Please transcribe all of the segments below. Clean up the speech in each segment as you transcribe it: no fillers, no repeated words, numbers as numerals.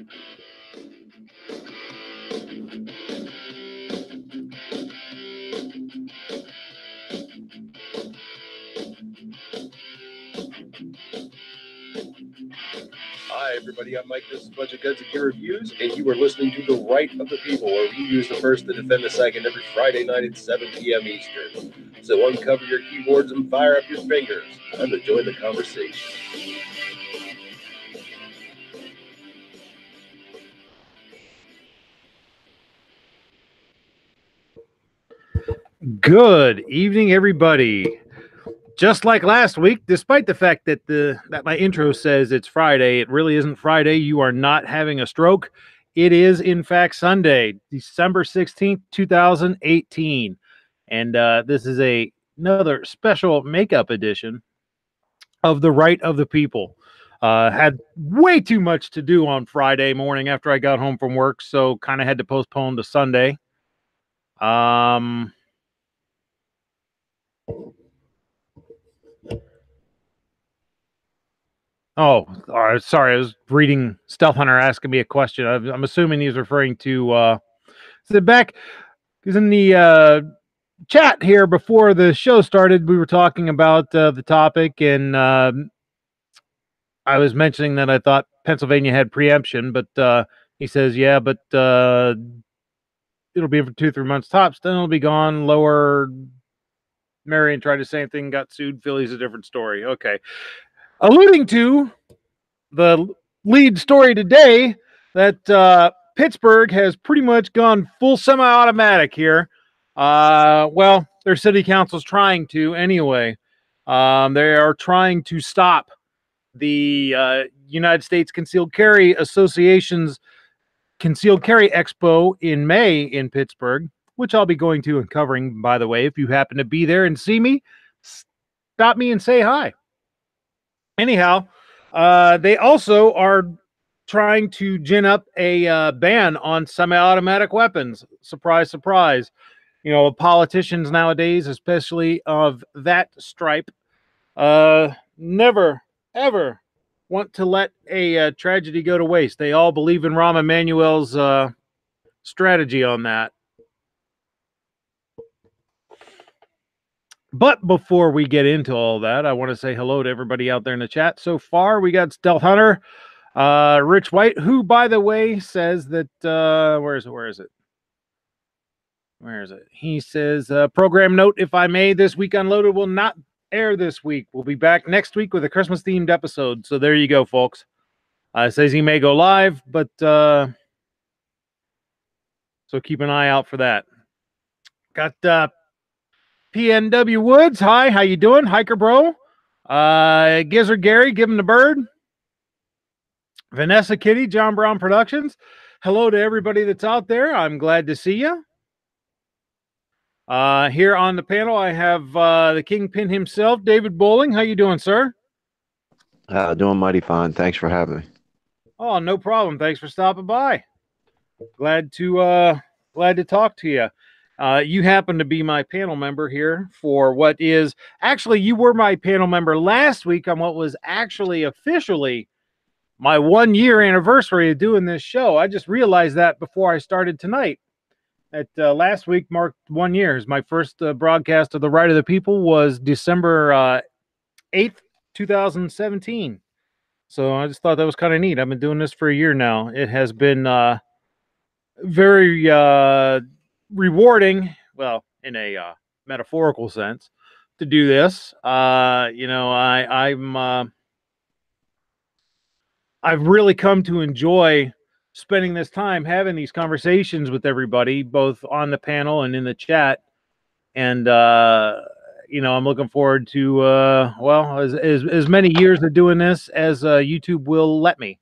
Hi, everybody. I'm Mike. This is Budget Guns and Gear Reviews, and you are listening to The Right of the People, where we use the first to defend the second every Friday night at 7 p.m. Eastern. So uncover your keyboards and fire up your fingers. Time to join the conversation. Good evening, everybody. Just like last week, despite the fact that that my intro says it's Friday, it really isn't Friday. You are not having a stroke. It is, in fact, Sunday, December 16th, 2018. And this is another special makeup edition of The Right of the People. Had way too much to do on Friday morning after I got home from work, so kind of had to postpone to Sunday. Oh, sorry. I was reading Stealth Hunter asking me a question. I'm assuming he's referring to back because in the chat here before the show started, we were talking about the topic, and I was mentioning that I thought Pennsylvania had preemption, but he says, yeah, but it'll be for 2-3 months tops. Then it'll be gone. Lower Marion tried the same thing, got sued. Philly's a different story. Okay. Alluding to the lead story today, that Pittsburgh has pretty much gone full semi-automatic here. Well, their city council's trying to anyway. They are trying to stop the United States Concealed Carry Association's Concealed Carry Expo in May in Pittsburgh, which I'll be going to and covering, by the way. If you happen to be there and see me, stop me and say hi. Anyhow, they also are trying to gin up a ban on semi-automatic weapons. Surprise, surprise. You know, politicians nowadays, especially of that stripe, never, ever want to let a tragedy go to waste. They all believe in Rahm Emanuel's strategy on that. But before we get into all that, I want to say hello to everybody out there in the chat. So far, we got Stealth Hunter, Rich White, who, by the way, says that, where is it? He says, program note, if I may, this week Unloaded will not air this week. We'll be back next week with a Christmas-themed episode. So there you go, folks. Says he may go live, but so keep an eye out for that. Got PNW Woods, hi, how you doing? Hiker Bro. Gizzard Gary, give him the bird. Vanessa Kitty, John Brown Productions. Hello to everybody that's out there. I'm glad to see you. Here on the panel, I have the Kingpin himself, David Bowling. How you doing, sir? Doing mighty fine. Thanks for having me. Oh, no problem. Thanks for stopping by. Glad to talk to you. You happen to be my panel member here for what is actually, you were my panel member last week on what was actually officially my 1-year anniversary of doing this show. I just realized that before I started tonight. That last week marked 1 year. My first broadcast of The Right of the People was December 8th, 2017. So I just thought that was kind of neat. I've been doing this for a year now. It has been very rewarding, well, in a metaphorical sense, to do this. You know, I've really come to enjoy spending this time having these conversations with everybody, both on the panel and in the chat. And you know, I'm looking forward to well, as many years of doing this as YouTube will let me.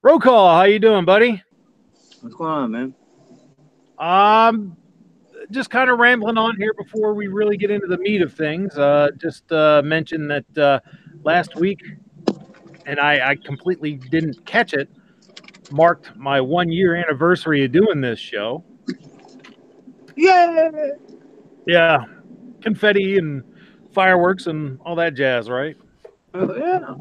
Roll call, how you doing, buddy? What's going on, man? Just kind of rambling on here before we really get into the meat of things. Just mention that last week, and I completely didn't catch it, marked my 1-year anniversary of doing this show. Yeah. Yeah. Confetti and fireworks and all that jazz, right? Oh, yeah.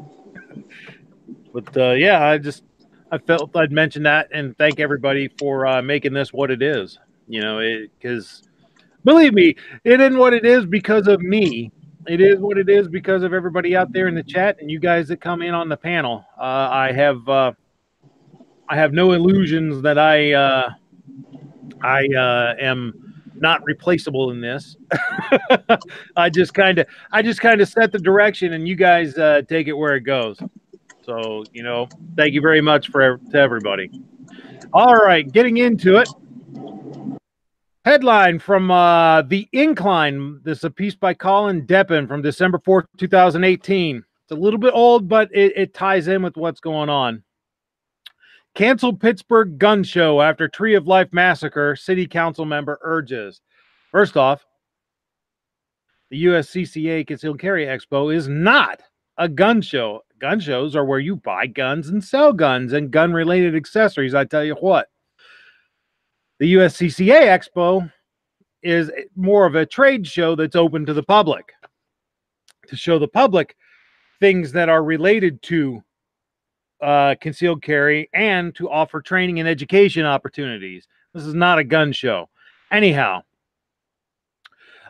But yeah, I just I felt I'd mention that and thank everybody for making this what it is. You know, because believe me, it isn't what it is because of me. It is what it is because of everybody out there in the chat and you guys that come in on the panel. I have no illusions that I am not replaceable in this. I just kind of set the direction, and you guys take it where it goes. So, you know, thank you very much to everybody. All right, getting into it. Headline from The Incline. This is a piece by Colin Deppen from December 4th, 2018. It's a little bit old, but it ties in with what's going on. Cancel Pittsburgh gun show after Tree of Life massacre, city council member urges. First off, the USCCA Concealed Carry Expo is not a gun show. Gun shows are where you buy guns and sell guns and gun-related accessories, I tell you what. The USCCA Expo is more of a trade show that's open to the public, to show the public things that are related to concealed carry and to offer training and education opportunities. This is not a gun show. Anyhow,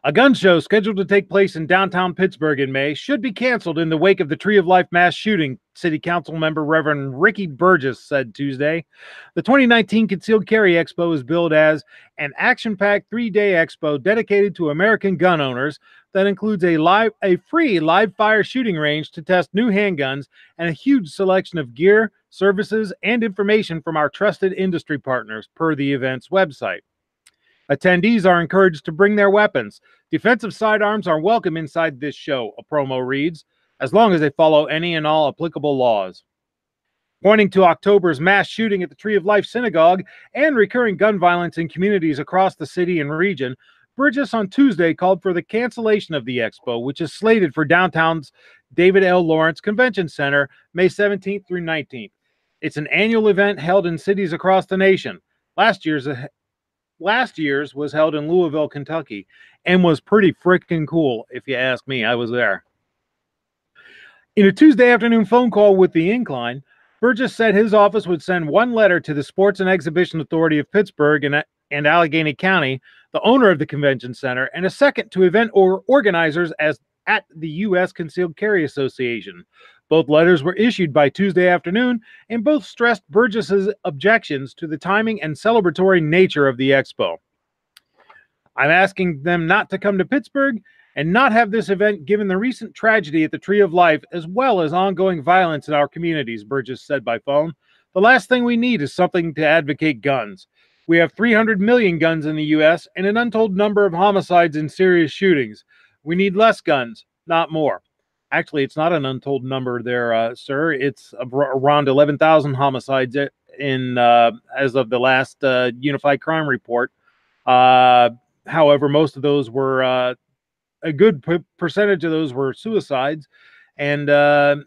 a gun show scheduled to take place in downtown Pittsburgh in May should be canceled in the wake of the Tree of Life mass shooting, City Council member Reverend Ricky Burgess said Tuesday. The 2019 Concealed Carry Expo is billed as an action-packed 3-day expo dedicated to American gun owners that includes a free live-fire shooting range to test new handguns and a huge selection of gear, services, and information from our trusted industry partners, per the event's website. Attendees are encouraged to bring their weapons. Defensive sidearms are welcome inside this show, a promo reads, as long as they follow any and all applicable laws. Pointing to October's mass shooting at the Tree of Life Synagogue and recurring gun violence in communities across the city and region, Burgess on Tuesday called for the cancellation of the expo, which is slated for downtown's David L. Lawrence Convention Center, May 17th through 19th. It's an annual event held in cities across the nation. Last year's was held in Louisville, Kentucky, and was pretty freaking cool, if you ask me. I was there. In a Tuesday afternoon phone call with The Incline, Burgess said his office would send one letter to the Sports and Exhibition Authority of Pittsburgh and Allegheny County, the owner of the convention center, and a second to event organizers at the U.S. Concealed Carry Association. Both letters were issued by Tuesday afternoon, and both stressed Burgess's objections to the timing and celebratory nature of the expo. I'm asking them not to come to Pittsburgh and not have this event given the recent tragedy at the Tree of Life, as well as ongoing violence in our communities, Burgess said by phone. The last thing we need is something to advocate guns. We have 300 million guns in the U.S. and an untold number of homicides and serious shootings. We need less guns, not more. Actually, it's not an untold number there, sir. It's around 11,000 homicides in as of the last Unified Crime Report. However, most of those were a good percentage of those were suicides, and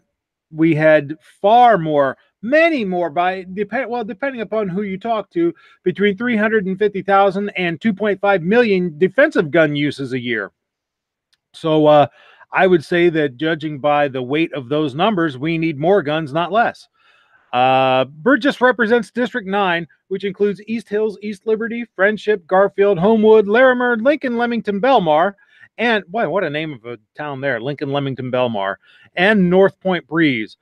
we had far more, many more, depending upon who you talk to, between 350,000 and 2.5 million defensive gun uses a year. So I would say that judging by the weight of those numbers, we need more guns, not less. Burgess represents District 9, which includes East Hills, East Liberty, Friendship, Garfield, Homewood, Larimer, Lincoln, Leamington, Belmar, and, boy, what a name of a town there, Lincoln, Leamington, Belmar, and North Point Breeze.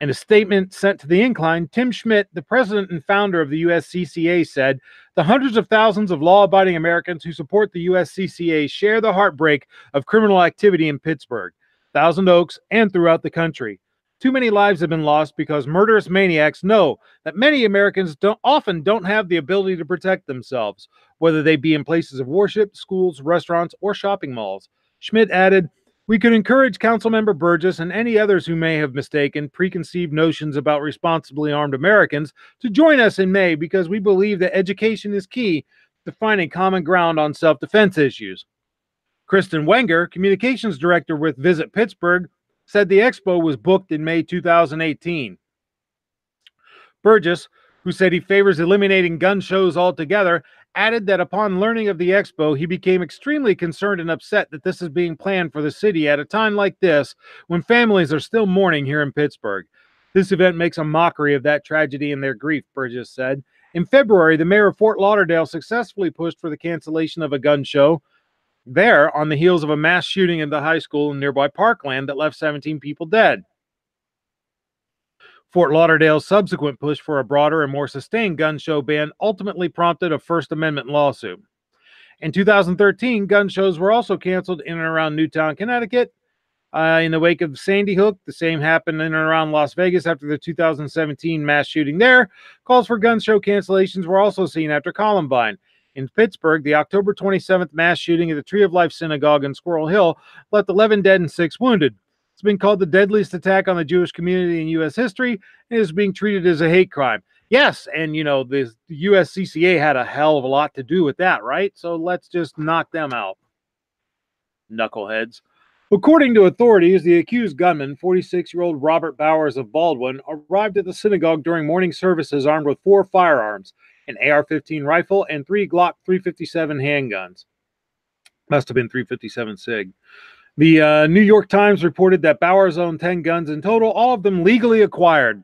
In a statement sent to The Incline, Tim Schmidt, the president and founder of the USCCA, said, "The hundreds of thousands of law-abiding Americans who support the USCCA share the heartbreak of criminal activity in Pittsburgh, Thousand Oaks, and throughout the country. Too many lives have been lost because murderous maniacs know that many Americans often don't have the ability to protect themselves, whether they be in places of worship, schools, restaurants, or shopping malls." Schmidt added, "We could encourage Councilmember Burgess and any others who may have mistaken preconceived notions about responsibly armed Americans to join us in May because we believe that education is key to finding common ground on self-defense issues." Kristen Wenger, communications director with Visit Pittsburgh, said the expo was booked in May 2018. Burgess, who said he favors eliminating gun shows altogether, added that upon learning of the expo, he became extremely concerned and upset that this is being planned for the city at a time like this when families are still mourning here in Pittsburgh. This event makes a mockery of that tragedy and their grief, Burgess said. In February, the mayor of Fort Lauderdale successfully pushed for the cancellation of a gun show there on the heels of a mass shooting at the high school in nearby Parkland that left 17 people dead. Fort Lauderdale's subsequent push for a broader and more sustained gun show ban ultimately prompted a First Amendment lawsuit. In 2013, gun shows were also canceled in and around Newtown, Connecticut. In the wake of Sandy Hook, the same happened in and around Las Vegas after the 2017 mass shooting there. Calls for gun show cancellations were also seen after Columbine. In Pittsburgh, the October 27th mass shooting at the Tree of Life Synagogue in Squirrel Hill left 11 dead and 6 wounded. It's been called the deadliest attack on the Jewish community in U.S. history and is being treated as a hate crime. Yes, and the USCCA had a hell of a lot to do with that, right? So let's just knock them out. Knuckleheads. According to authorities, the accused gunman, 46-year-old Robert Bowers of Baldwin, arrived at the synagogue during morning services armed with 4 firearms, an AR-15 rifle, and 3 Glock 357 handguns. Must have been 357 SIG. The New York Times reported that Bowers owned 10 guns in total, all of them legally acquired.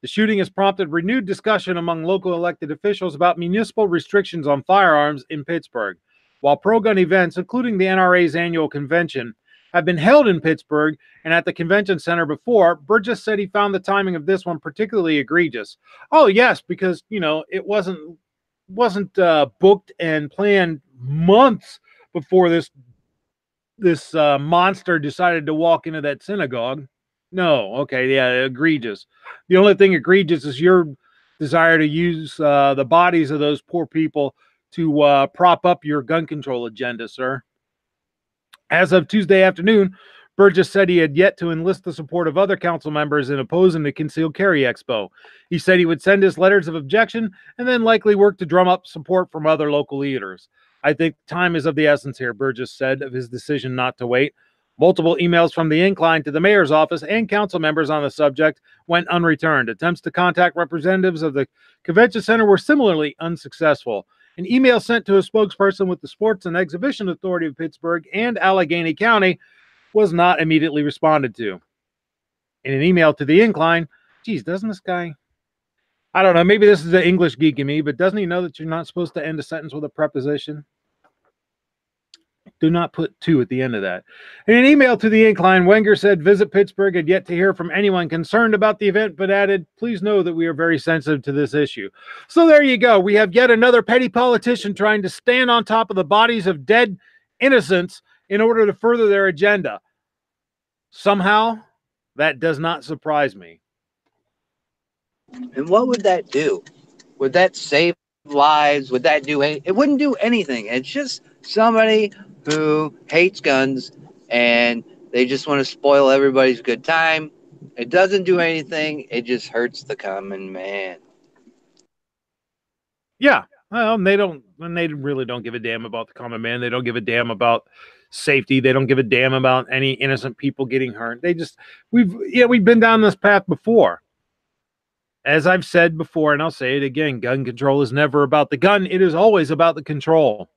The shooting has prompted renewed discussion among local elected officials about municipal restrictions on firearms in Pittsburgh. While pro-gun events, including the NRA's annual convention, have been held in Pittsburgh and at the convention center before, Burgess said he found the timing of this one particularly egregious. Oh, yes, because, it wasn't booked and planned months before this monster decided to walk into that synagogue. No, okay, yeah, egregious. The only thing egregious is your desire to use the bodies of those poor people to prop up your gun control agenda, sir. As of Tuesday afternoon, Burgess said he had yet to enlist the support of other council members in opposing the Concealed Carry Expo. He said he would send his letters of objection and then likely work to drum up support from other local leaders. I think time is of the essence here, Burgess said of his decision not to wait. Multiple emails from the incline to the mayor's office and council members on the subject went unreturned. Attempts to contact representatives of the convention center were similarly unsuccessful. An email sent to a spokesperson with the Sports and Exhibition Authority of Pittsburgh and Allegheny County was not immediately responded to. In an email to the incline, geez, doesn't this guy... I don't know, maybe this is the English geek in me, but doesn't he know that you're not supposed to end a sentence with a preposition? Do not put to at the end of that. In an email to the incline, Wenger said Visit Pittsburgh had yet to hear from anyone concerned about the event, but added, please know that we are very sensitive to this issue. So there you go. We have yet another petty politician trying to stand on top of the bodies of dead innocents in order to further their agenda. Somehow, that does not surprise me. And what would that do? Would that save lives? Would that do anything? It wouldn't do anything. It's just somebody who hates guns and they just want to spoil everybody's good time. It doesn't do anything. It just hurts the common man. Yeah. Well, they really don't give a damn about the common man. They don't give a damn about safety. They don't give a damn about any innocent people getting hurt. We've been down this path before. As I've said before, and I'll say it again, gun control is never about the gun. It is always about the control.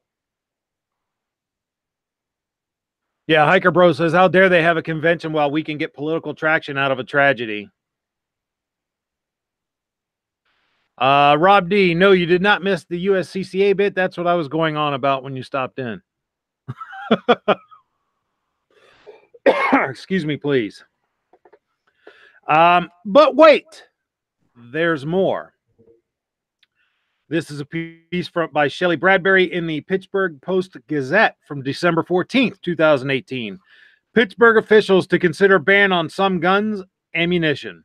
Yeah, Hiker Bro says, how dare they have a convention while we can get political traction out of a tragedy? Rob D, no, you did not miss the USCCA bit. That's what I was going on about when you stopped in. Excuse me, please. But wait. There's more. This is a piece by Shelley Bradbury in the Pittsburgh Post-Gazette from December 14th, 2018. Pittsburgh officials to consider ban on some guns, ammunition.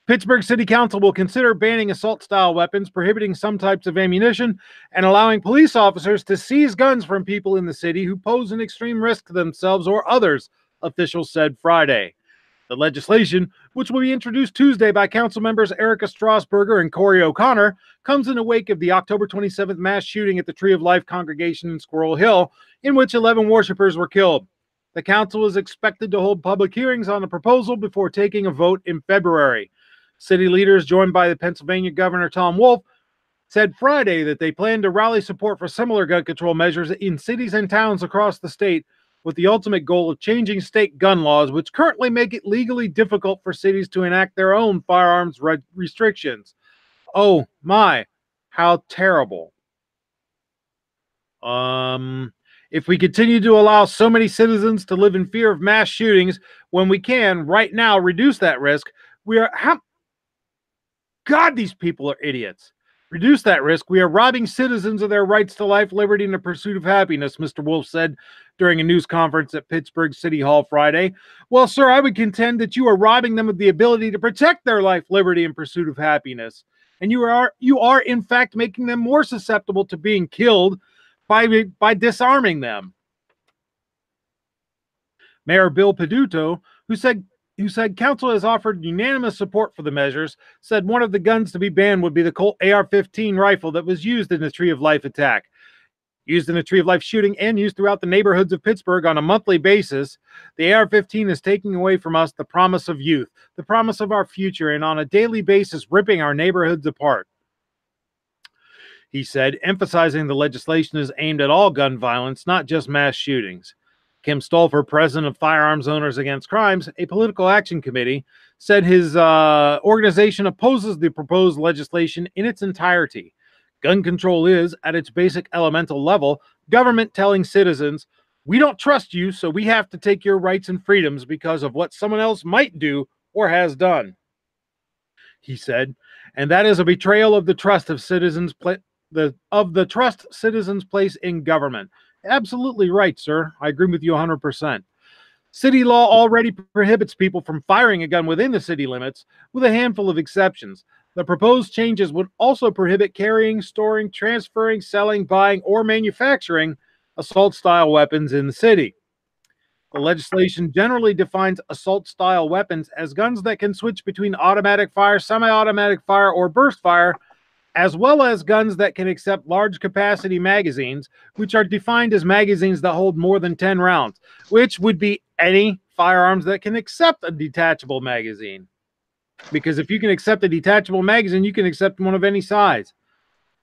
Pittsburgh City Council will consider banning assault-style weapons, prohibiting some types of ammunition, and allowing police officers to seize guns from people in the city who pose an extreme risk to themselves or others, officials said Friday. The legislation, which will be introduced Tuesday by council members Erica Strasburger and Corey O'Connor, comes in the wake of the October 27th mass shooting at the Tree of Life congregation in Squirrel Hill, in which 11 worshipers were killed. The council is expected to hold public hearings on the proposal before taking a vote in February. City leaders, joined by the Pennsylvania Governor Tom Wolf, said Friday that they plan to rally support for similar gun control measures in cities and towns across the state, with the ultimate goal of changing state gun laws, which currently make it legally difficult for cities to enact their own firearms restrictions. Oh my, how terrible. If we continue to allow so many citizens to live in fear of mass shootings when we can right now reduce that risk, God, these people are idiots. Reduce that risk. We are robbing citizens of their rights to life, liberty, and the pursuit of happiness, Mr. Wolf said during a news conference at Pittsburgh City Hall Friday. Well, sir, I would contend that you are robbing them of the ability to protect their life, liberty, and pursuit of happiness. And you are in fact making them more susceptible to being killed by disarming them. Mayor Bill Peduto, who said council has offered unanimous support for the measures, said one of the guns to be banned would be the Colt AR-15 rifle that was used in the Tree of Life attack. Used in the Tree of Life shooting and used throughout the neighborhoods of Pittsburgh on a monthly basis, the AR-15 is taking away from us the promise of youth, the promise of our future, and on a daily basis ripping our neighborhoods apart. He said, emphasizing the legislation is aimed at all gun violence, not just mass shootings. Kim Stolfer, president of Firearms Owners Against Crimes, a political action committee, said his organization opposes the proposed legislation in its entirety. Gun control is, at its basic elemental level, government telling citizens, we don't trust you, so we have to take your rights and freedoms because of what someone else might do or has done. He said, and that is a betrayal of the trust of citizens citizens place in government. Absolutely right, sir. I agree with you 100%. City law already prohibits people from firing a gun within the city limits, with a handful of exceptions. The proposed changes would also prohibit carrying, storing, transferring, selling, buying, or manufacturing assault-style weapons in the city. The legislation generally defines assault-style weapons as guns that can switch between automatic fire, semi-automatic fire, or burst fire, as well as guns that can accept large capacity magazines, which are defined as magazines that hold more than 10 rounds, which would be any firearms that can accept a detachable magazine. Because if you can accept a detachable magazine, you can accept one of any size.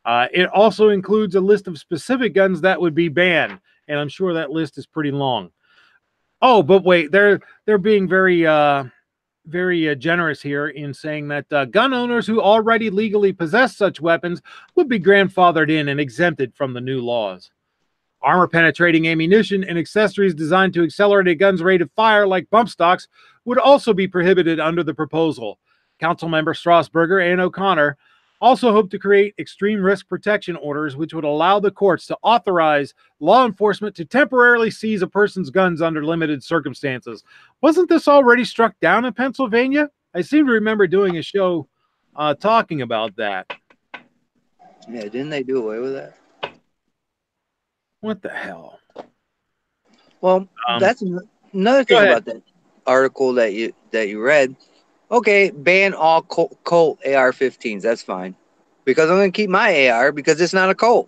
It also includes a list of specific guns that would be banned, and I'm sure that list is pretty long. Oh, but wait, they're being very generous here in saying that gun owners who already legally possess such weapons would be grandfathered in and exempted from the new laws. Armor-penetrating ammunition and accessories designed to accelerate a gun's rate of fire, like bump stocks, would also be prohibited under the proposal. Councilmember Strasburger and O'Connor also hope to create extreme risk protection orders, which would allow the courts to authorize law enforcement to temporarily seize a person's guns under limited circumstances. Wasn't this already struck down in Pennsylvania? I seem to remember doing a show talking about that. Yeah, didn't they do away with that? What the hell? Well, that's another thing about that article that you read. Okay, ban all Colt AR-15s. That's fine, because I'm going to keep my AR because it's not a Colt.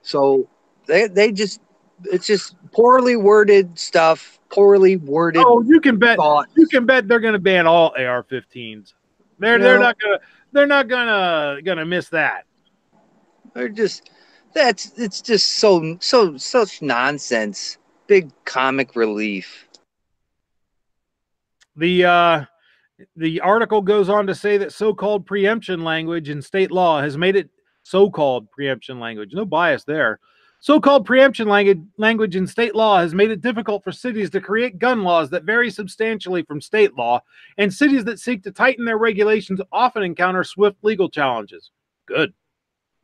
So they just, it's just poorly worded stuff, poorly worded. Oh, you can bet. Thoughts. You can bet they're going to ban all AR-15s. They're not gonna miss that. They're just it's just such nonsense. Big comic relief. The article goes on to say that so-called preemption language in state law has made it so-called preemption language. No bias there. So-called preemption language in state law has made it difficult for cities to create gun laws that vary substantially from state law, and cities that seek to tighten their regulations often encounter swift legal challenges. Good.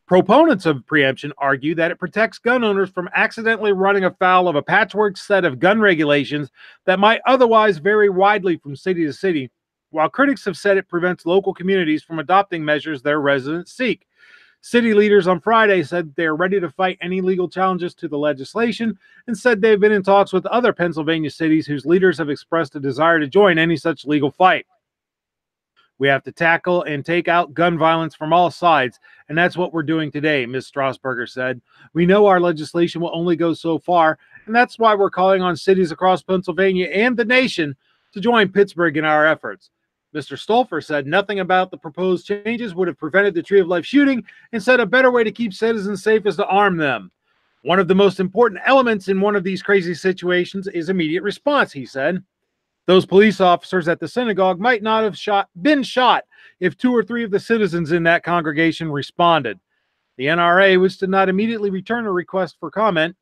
Proponents of preemption argue that it protects gun owners from accidentally running afoul of a patchwork set of gun regulations that might otherwise vary widely from city to city, while critics have said it prevents local communities from adopting measures their residents seek. City leaders on Friday said they are ready to fight any legal challenges to the legislation and said they've been in talks with other Pennsylvania cities whose leaders have expressed a desire to join any such legal fight. We have to tackle and take out gun violence from all sides, and that's what we're doing today, Ms. Strasburger said. We know our legislation will only go so far, and that's why we're calling on cities across Pennsylvania and the nation to join Pittsburgh in our efforts. Mr. Stolfer said nothing about the proposed changes would have prevented the Tree of Life shooting and said a better way to keep citizens safe is to arm them. One of the most important elements in one of these crazy situations is immediate response, he said. Those police officers at the synagogue might not have been shot if 2 or 3 of the citizens in that congregation responded. The NRA, which did not immediately return a request for comment,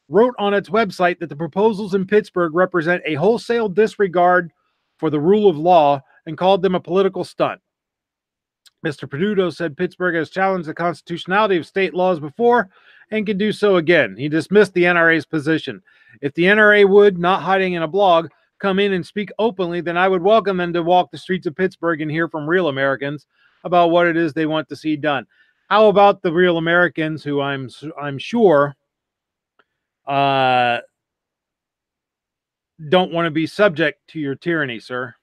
wrote on its website that the proposals in Pittsburgh represent a wholesale disregard for the rule of law and called them a political stunt. Mr. Peduto said Pittsburgh has challenged the constitutionality of state laws before and can do so again. He dismissed the NRA's position. If the NRA would, not hiding in a blog, come in and speak openly, then I would welcome them to walk the streets of Pittsburgh and hear from real Americans about what it is they want to see done. How about the real Americans who I'm sure don't want to be subject to your tyranny, sir?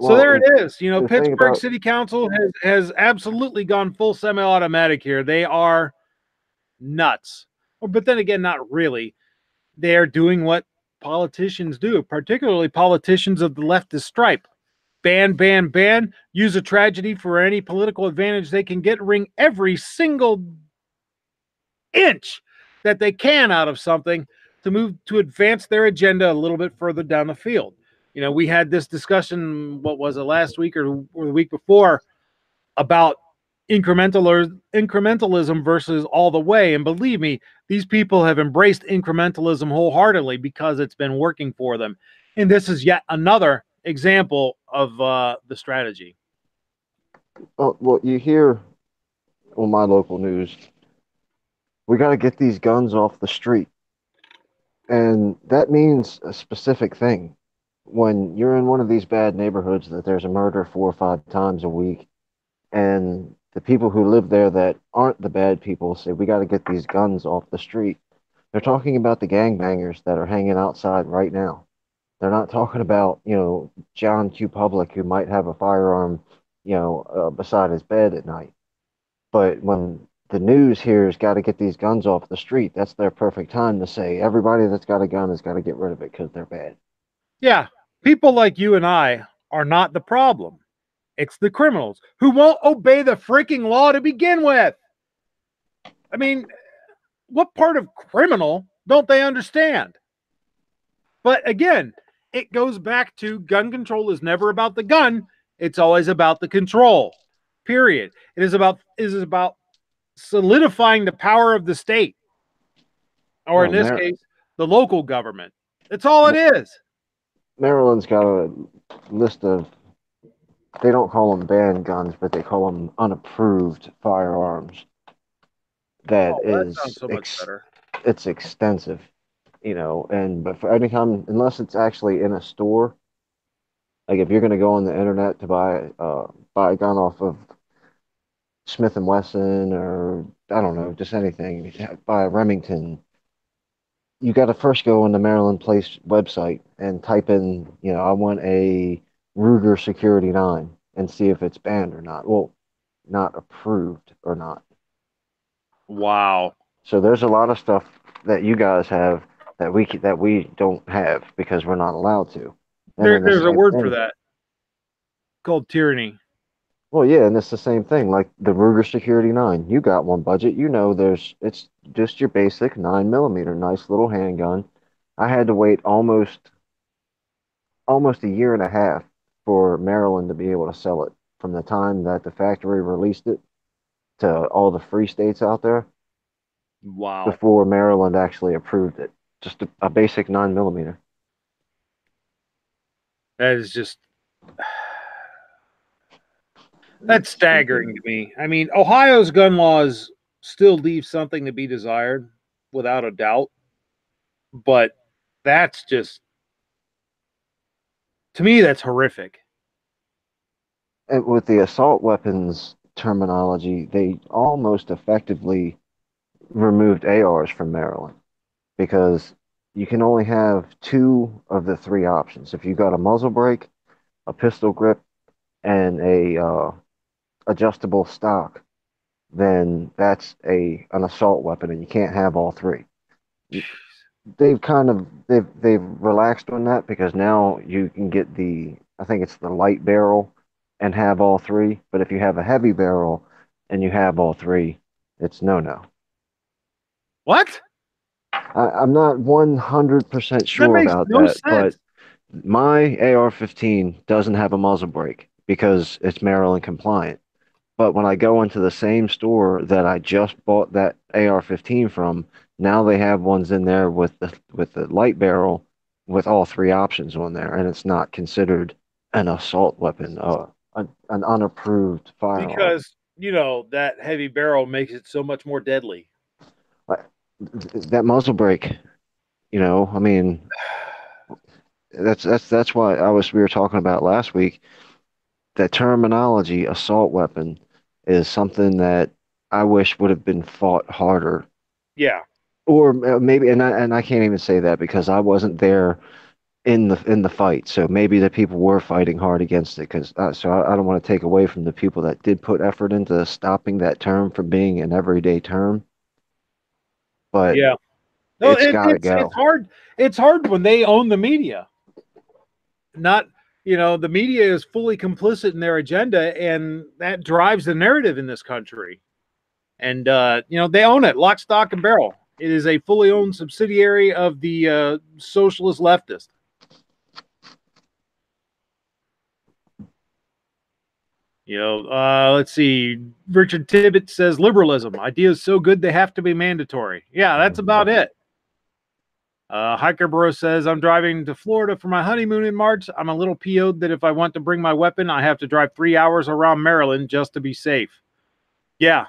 So there it is. You know, Pittsburgh City Council has absolutely gone full semi-automatic here. They are nuts. But then again, not really. They are doing what politicians do, particularly politicians of the leftist stripe. Ban, ban, ban. Use a tragedy for any political advantage they can get. Wring every single inch that they can out of something to advance their agenda a little bit further down the field. You know, we had this discussion, what was it, last week or the week before, about incrementalism versus all the way. And believe me, these people have embraced incrementalism wholeheartedly because it's been working for them. And this is yet another example of the strategy. Well, you hear on my local news, we got to get these guns off the street. And that means a specific thing. When you're in one of these bad neighborhoods that there's a murder 4 or 5 times a week, and the people who live there that aren't the bad people say, we got to get these guns off the street. They're talking about the gangbangers that are hanging outside right now. They're not talking about, you know, John Q. Public who might have a firearm, you know, beside his bed at night. But when the news here has got to get these guns off the street, that's their perfect time to say, everybody that's got a gun has got to get rid of it because they're bad. Yeah, people like you and I are not the problem. It's the criminals who won't obey the freaking law to begin with. I mean, what part of criminal don't they understand? But again, it goes back to gun control is never about the gun. It's always about the control, period. It is about solidifying the power of the state, or in this case, the local government. That's all it is. Maryland's got a list of, they don't call them banned guns, but they call them unapproved firearms. That sounds so much better. It's extensive, you know, but for any time, unless it's actually in a store, like if you're going to go on the internet to buy a gun off of Smith & Wesson or, I don't know, just anything, buy a Remington, you got to first go on the Maryland Police website and type in, you know, I want a Ruger Security 9 and see if it's banned or not. Well, not approved or not. Wow. So there's a lot of stuff that you guys have that we don't have because we're not allowed to. There's a word for that called tyranny. Well, yeah, and it's the same thing. Like the Ruger Security 9, you got one budget. You know, it's just your basic 9mm, nice little handgun. I had to wait almost a year and a half for Maryland to be able to sell it, from the time that the factory released it to all the free states out there. Wow. Before Maryland actually approved it. Just a basic 9mm. That is just... That's staggering to me. I mean, Ohio's gun laws still leave something to be desired, without a doubt. But that's just... To me, that's horrific. And with the assault weapons terminology, they almost effectively removed ARs from Maryland, because you can only have 2 of the 3 options. If you got a muzzle brake, a pistol grip, and a adjustable stock, then that's an assault weapon, and you can't have all 3. They've relaxed on that, because now you can get I think it's the light barrel and have all 3. But if you have a heavy barrel and you have all 3, It's no. What? I'm not 100% That sure makes about no that, but sense. my AR-15 doesn't have a muzzle brake because it's Maryland compliant. But when I go into the same store that I just bought that AR-15 from, now they have ones in there with the light barrel with all three options on there, and it's not considered an assault weapon, an unapproved firearm. Because, that heavy barrel makes it so much more deadly. That muzzle brake, I mean, that's why we were talking about last week. That terminology, assault weapon, is something that I wish would have been fought harder. Yeah. Or maybe, and I can't even say that because I wasn't there in the fight. So maybe the people were fighting hard against it. Because so I don't want to take away from the people that did put effort into stopping that term from being an everyday term. But Yeah. No, it's got to it's go. hard. It's hard when they own the media. Not, the media is fully complicit in their agenda, and that drives the narrative in this country. And they own it, lock, stock, and barrel. It is a fully owned subsidiary of the socialist leftist. Let's see. Richard Tibbet says liberalism ideas so good they have to be mandatory. Yeah, that's about it. Hiker Bro says, I'm driving to Florida for my honeymoon in March. I'm a little PO'd that if I want to bring my weapon, I have to drive 3 hours around Maryland just to be safe. Yeah.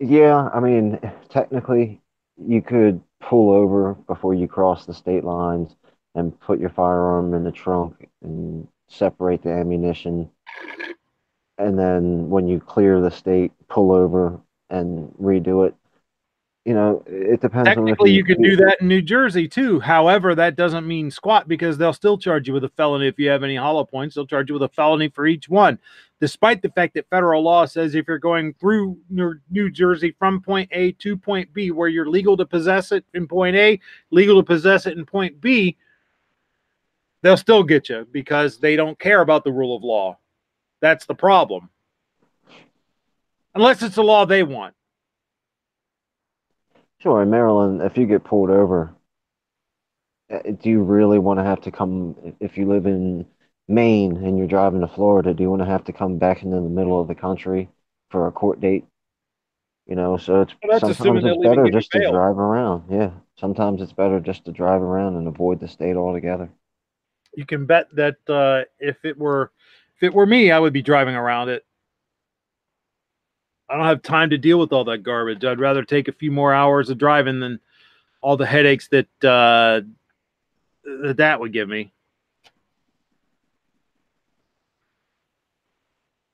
Yeah, I mean, technically, you could pull over before you cross the state lines and put your firearm in the trunk and separate the ammunition. And then when you clear the state, pull over and redo it. It depends on if Technically, you you can do that in New Jersey too. However, that doesn't mean squat because they'll still charge you with a felony if you have any hollow points. They'll charge you with a felony for each one, despite the fact that federal law says if you're going through New Jersey from point A to point B, where you're legal to possess it in point A, legal to possess it in point B, they'll still get you because they don't care about the rule of law. That's the problem. Unless it's the law they want. Sure, in Maryland, if you get pulled over, do you really want to have to come, if you live in Maine and you're driving to Florida, do you want to have to come back into the middle of the country for a court date? So Well, that's sometimes assuming it's they'll even better give you just to bail. drive around. Yeah, sometimes it's better just to drive around and avoid the state altogether. You can bet that if it were me, I would be driving around it. I don't have time to deal with all that garbage. I'd rather take a few more hours of driving than all the headaches that that would give me.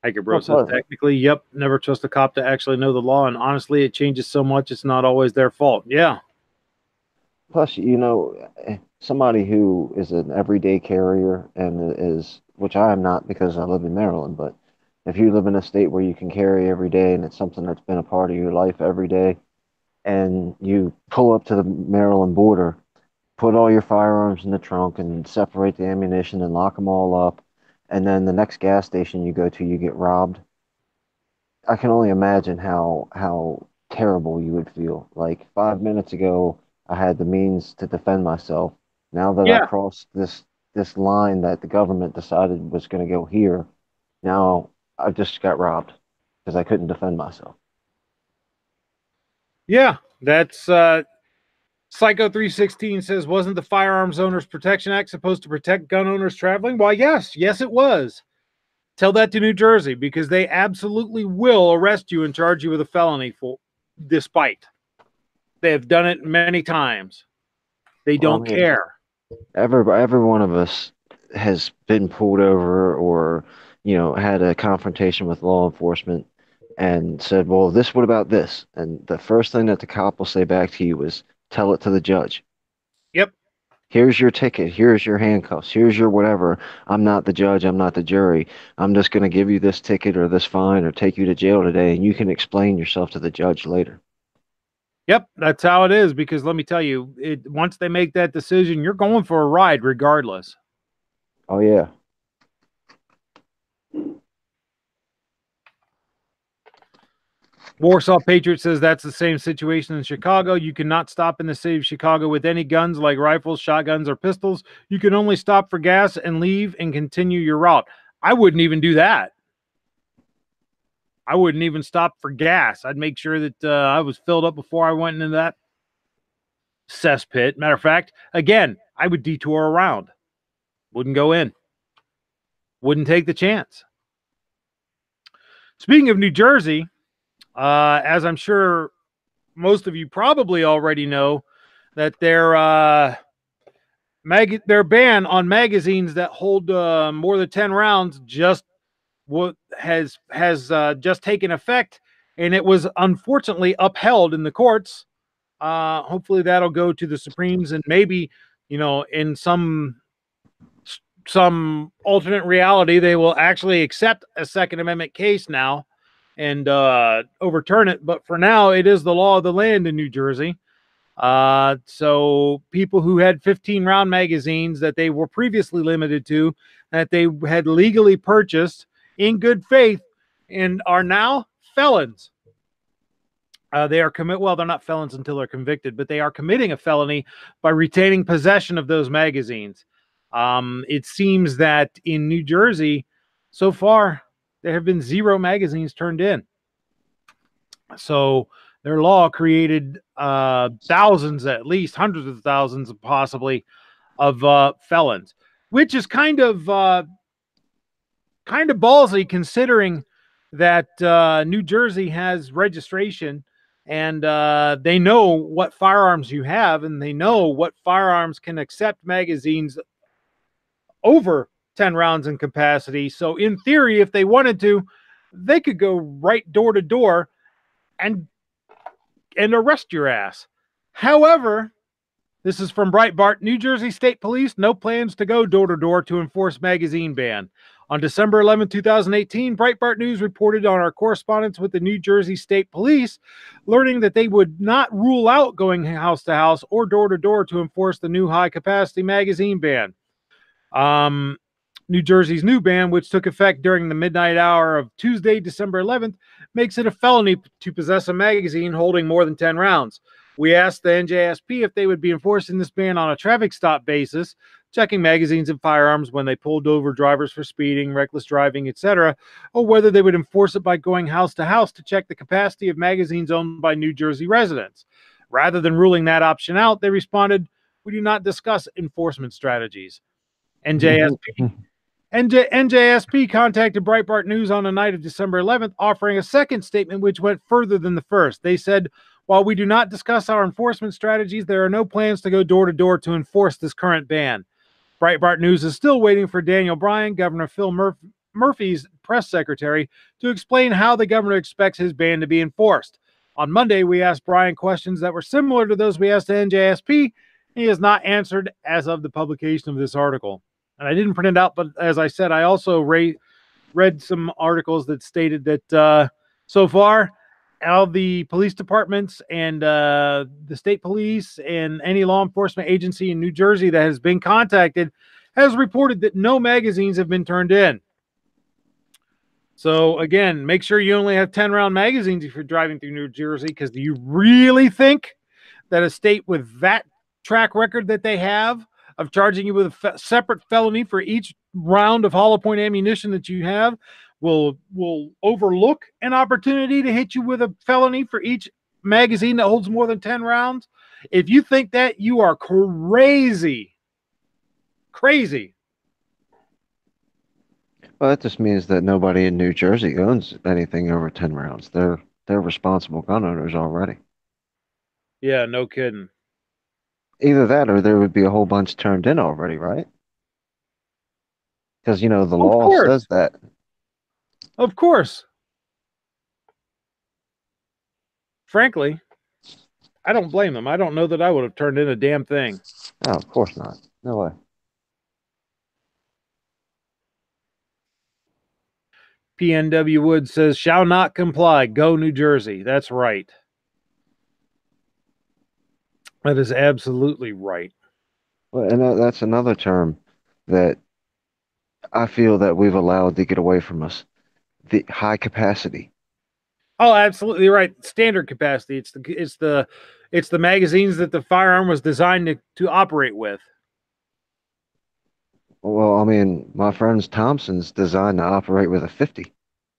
Hiker Bro says, technically, yep, never trust a cop to actually know the law. And honestly, it changes so much, it's not always their fault. Yeah. Plus, somebody who is an everyday carrier and which I am not because I live in Maryland, but if you live in a state where you can carry every day and it's something that's been a part of your life every day, and you pull up to the Maryland border, put all your firearms in the trunk and separate the ammunition and lock them all up, and then the next gas station you go to, you get robbed. I can only imagine how terrible you would feel. Like 5 minutes ago, I had the means to defend myself. Now that I Yeah. crossed this line that the government decided was going to go here, now I just got robbed because I couldn't defend myself. Yeah. That's Psycho 316 says, wasn't the Firearms Owners Protection Act supposed to protect gun owners traveling? Why, yes, it was. Tell that to New Jersey because they absolutely will arrest you and charge you with a felony despite. They have done it many times. They don't care. Every one of us has been pulled over or, had a confrontation with law enforcement and said, well, what about this? And the first thing that the cop will say back to you is, tell it to the judge. Yep. Here's your ticket. Here's your handcuffs. Here's your whatever. I'm not the judge. I'm not the jury. I'm just going to give you this ticket or this fine or take you to jail today, and you can explain yourself to the judge later. Yep, that's how it is because let me tell you, once they make that decision, you're going for a ride regardless. Oh, yeah. Warsaw Patriot says that's the same situation in Chicago. You cannot stop in the city of Chicago with any guns like rifles, shotguns, or pistols. You can only stop for gas and leave and continue your route. I wouldn't even do that. I wouldn't even stop for gas. I'd make sure that I was filled up before I went into that cesspit. Matter of fact, again, I would detour around. Wouldn't go in. Wouldn't take the chance. Speaking of New Jersey, as I'm sure most of you probably already know, that their ban on magazines that hold more than 10 rounds just has just taken effect, and it was unfortunately upheld in the courts. Hopefully that'll go to the Supremes, and maybe, you know, in some alternate reality, they will actually accept a Second Amendment case now and overturn it. But for now, it is the law of the land in New Jersey. So people who had 15-round magazines that they were previously limited to, that they had legally purchased in good faith, and are now felons. They are well, they're not felons until they're convicted, but they are committing a felony by retaining possession of those magazines. It seems that in New Jersey, so far, there have been 0 magazines turned in. So their law created thousands, at least hundreds of thousands, possibly, of felons, which is kind of ballsy, considering that New Jersey has registration, and they know what firearms you have, and they know what firearms can accept magazines over 10 rounds in capacity. So in theory, if they wanted to, they could go right door to door and arrest your ass. However, this is from Breitbart. New Jersey State Police, no plans to go door to door to enforce magazine ban. On December 11, 2018, Breitbart News reported on our correspondence with the New Jersey State Police, learning that they would not rule out going house to house or door to door to enforce the new high capacity magazine ban. New Jersey's new ban, which took effect during the midnight hour of Tuesday, December 11th, makes it a felony to possess a magazine holding more than 10 rounds. We asked the NJSP if they would be enforcing this ban on a traffic stop basis, checking magazines and firearms when they pulled over drivers for speeding, reckless driving, etc., or whether they would enforce it by going house to house to check the capacity of magazines owned by New Jersey residents. Rather than ruling that option out, they responded, "We do not discuss enforcement strategies." NJSP contacted Breitbart News on the night of December 11th, offering a second statement which went further than the first. They said, "While we do not discuss our enforcement strategies, there are no plans to go door to door to enforce this current ban." Breitbart News is still waiting for Daniel Bryan, Governor Phil Murphy's press secretary, to explain how the governor expects his ban to be enforced. On Monday, we asked Bryan questions that were similar to those we asked the NJSP. He has not answered as of the publication of this article. And I didn't print it out, but as I said, I also read some articles that stated that so far, all the police departments and the state police and any law enforcement agency in New Jersey that has been contacted has reported that no magazines have been turned in. So again, make sure you only have 10-round magazines if you're driving through New Jersey, because do you really think that a state with that track record that they have of charging you with a separate felony for each round of hollow point ammunition that you have will overlook an opportunity to hit you with a felony for each magazine that holds more than 10 rounds? If you think that, you are crazy. Crazy. Well, that just means that nobody in New Jersey owns anything over 10 rounds. They're responsible gun owners already. Yeah, no kidding. Either that or there would be a whole bunch turned in already, right? Because, you know, the law says that. Of course. Frankly, I don't blame them. I don't know that I would have turned in a damn thing. Oh, of course not. No way. PNW Wood says, "Shall not comply. Go New Jersey." That's right. That is absolutely right. Well, and that's another term that I feel that we've allowed to get away from us. The high capacity. Oh, absolutely right. Standard capacity. It's the magazines that the firearm was designed to operate with. Well, I mean, my friend's Thompson's designed to operate with a 50.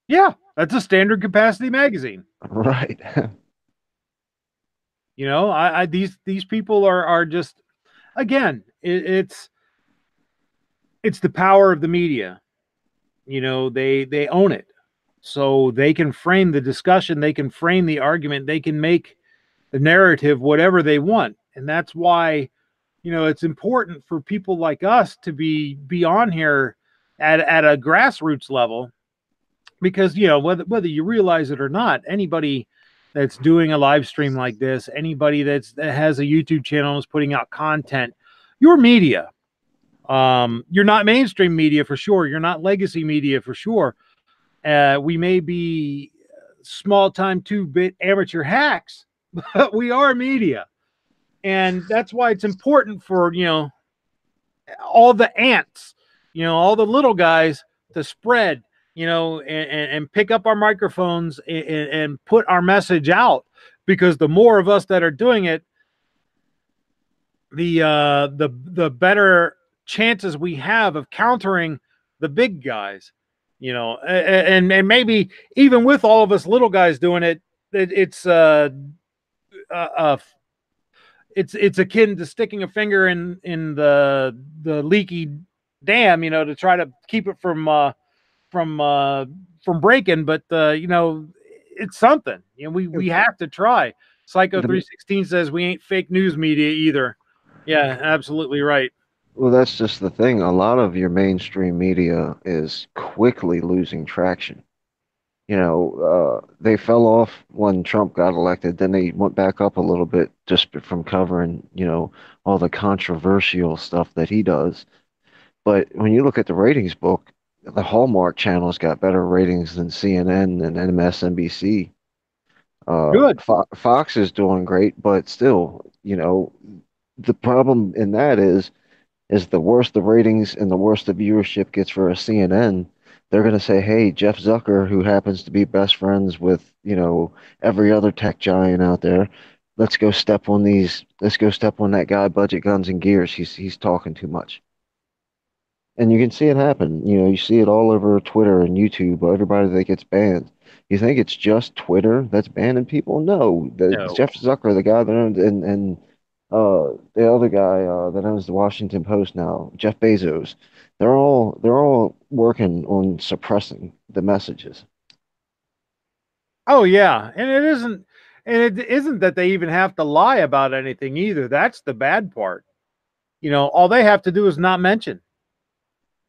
Yeah, that's a standard capacity magazine. Right. You know, these people are just, again, it's the power of the media. You know, they own it, so they can frame the discussion, they can frame the argument, they can make the narrative whatever they want, and that's why, you know, it's important for people like us to be on here at a grassroots level, because, you know, whether you realize it or not, anybody that's doing a live stream like this, anybody that has a YouTube channel, is putting out content, your media. You're not mainstream media for sure. You're not legacy media for sure. We may be small time 2-bit amateur hacks, but we are media. And that's why it's important for, you know, all the ants, you know, all the little guys to spread, you know, and pick up our microphones and put our message out, because the more of us that are doing it, the better chances we have of countering the big guys, you know. And maybe even with all of us little guys doing it, it's uh, it's akin to sticking a finger in the leaky dam, you know, to try to keep it from breaking. But you know, it's something. You know, we have to try. Psycho 316 says we ain't fake news media either. Yeah, absolutely right. Well, that's just the thing. A lot of your mainstream media is quickly losing traction. You know, they fell off when Trump got elected. Then they went back up a little bit just from covering, you know, all the controversial stuff that he does. But when you look at the ratings book, the Hallmark channel's got better ratings than CNN and MSNBC. Good. Fox is doing great, but still, you know, the problem in that is the worse the ratings and the worse the viewership gets for a CNN, they're going to say, hey, Jeff Zucker, who happens to be best friends with, you know, every other tech giant out there, let's go step on that guy, Budget Guns and Gears. He's talking too much. And you can see it happen. You know, you see it all over Twitter and YouTube, everybody that gets banned. You think it's just Twitter that's banning people? No, No. Jeff Zucker, the guy that owns, and the other guy that owns the Washington Post now, Jeff Bezos, they're all working on suppressing the messages. Oh yeah, and it isn't that they even have to lie about anything either. That's the bad part. You know, all they have to do is not mention,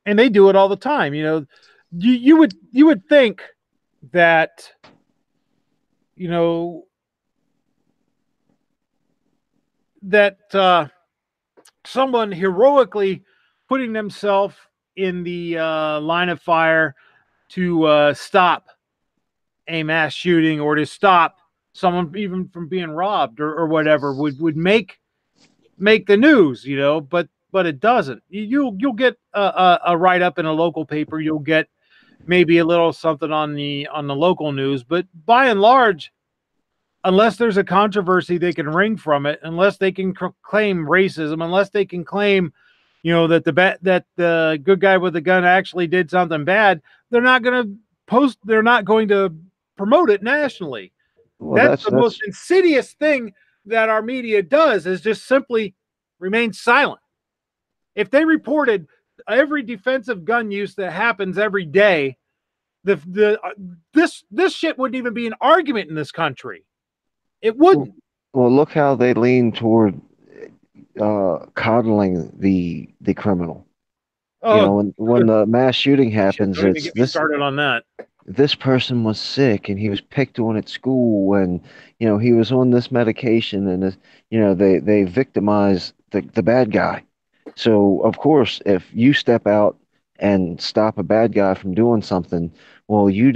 and they do it all the time. You know, you would think that, you know, that someone heroically putting themselves in the line of fire to stop a mass shooting, or to stop someone even from being robbed, or whatever, would make the news, you know. But it doesn't. You'll get a write up in a local paper. You'll get maybe a little something on the local news, but by and large, unless there's a controversy they can wring from it, unless they can claim racism, unless they can claim, you know, that the good guy with the gun actually did something bad, they're not going to post. They're not going to promote it nationally. Well, That's the most insidious thing that our media does, is just simply remain silent. If they reported every defensive gun use that happens every day, this shit wouldn't even be an argument in this country. It wouldn't. Well, look how they lean toward coddling the criminal. Oh, you know, when the mass shooting happens, don't even it's get me started on that. this person was sick and he was picked on at school, and you know he was on this medication, and this, you know, they victimize the bad guy. So of course, if you step out and stop a bad guy from doing something, well, you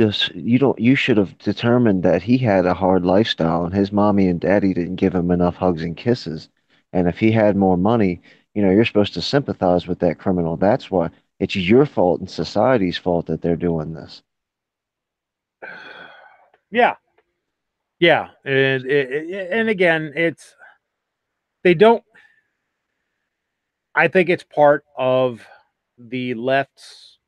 should have determined that he had a hard lifestyle and his mommy and daddy didn't give him enough hugs and kisses. And if he had more money, you know, you're supposed to sympathize with that criminal. That's why it's your fault and society's fault that they're doing this. Yeah, Yeah, and again, they don't. I think it's part of the left's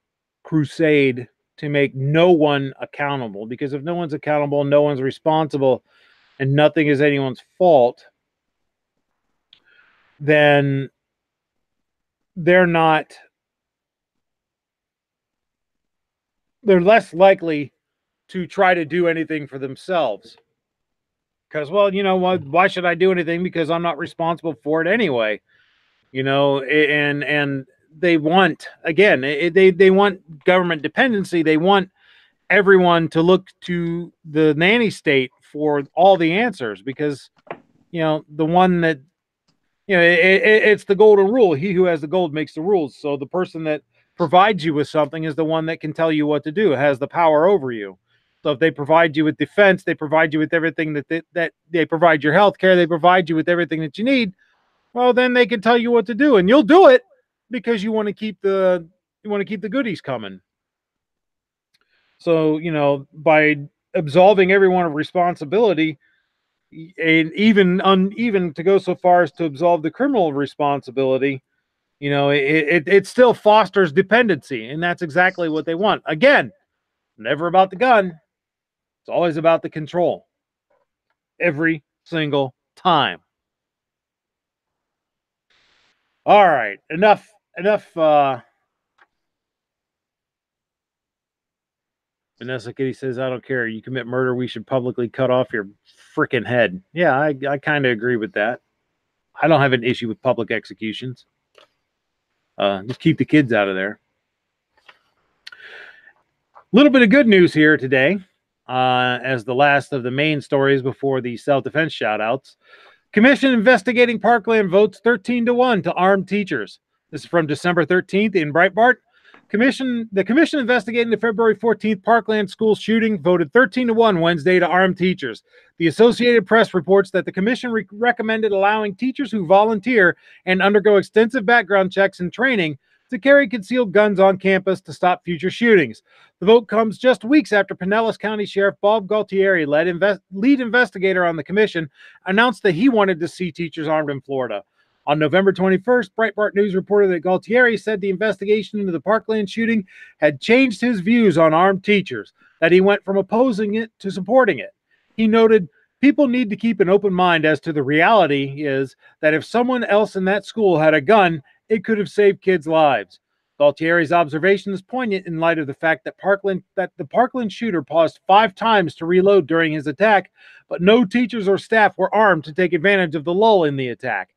crusade to make no one accountable, because if no one's accountable, no one's responsible, and nothing is anyone's fault, then they're less likely to try to do anything for themselves. Because, well, you know what? Why should I do anything? Because I'm not responsible for it anyway. And they want, again, they want government dependency. They want everyone to look to the nanny state for all the answers, because the one that it's the golden rule: he who has the gold makes the rules. So the person that provides you with something is the one that can tell you what to do, has the power over you. So if they provide you with defense, they provide you with everything that they provide your health care, they provide you with everything that you need. Well, then they can tell you what to do, and you'll do it because you want to keep the goodies coming. So, by absolving everyone of responsibility, and even to go so far as to absolve the criminal responsibility, it still fosters dependency, and that's exactly what they want. Again, never about the gun. It's always about the control. Every single time. All right, enough. Vanessa Kitty says, I don't care. You commit murder, we should publicly cut off your freaking head. Yeah, I kind of agree with that. I don't have an issue with public executions. Just keep the kids out of there. A little bit of good news here today, as the last of the main stories before the self-defense shoutouts. Commission investigating Parkland votes 13-1 to arm teachers. This is from December 13th in Breitbart. The commission investigating the February 14th Parkland school shooting voted 13-1 Wednesday to arm teachers. The Associated Press reports that the commission recommended allowing teachers who volunteer and undergo extensive background checks and training to carry concealed guns on campus to stop future shootings. The vote comes just weeks after Pinellas County Sheriff Bob Galtieri, lead investigator on the commission, announced that he wanted to see teachers armed in Florida. On November 21st, Breitbart News reported that Galtieri said the investigation into the Parkland shooting had changed his views on armed teachers, that he went from opposing it to supporting it. He noted, people need to keep an open mind as to the reality is that if someone else in that school had a gun, it could have saved kids' lives. Galtieri's observation is poignant in light of the fact that the Parkland shooter paused 5 times to reload during his attack, but no teachers or staff were armed to take advantage of the lull in the attack.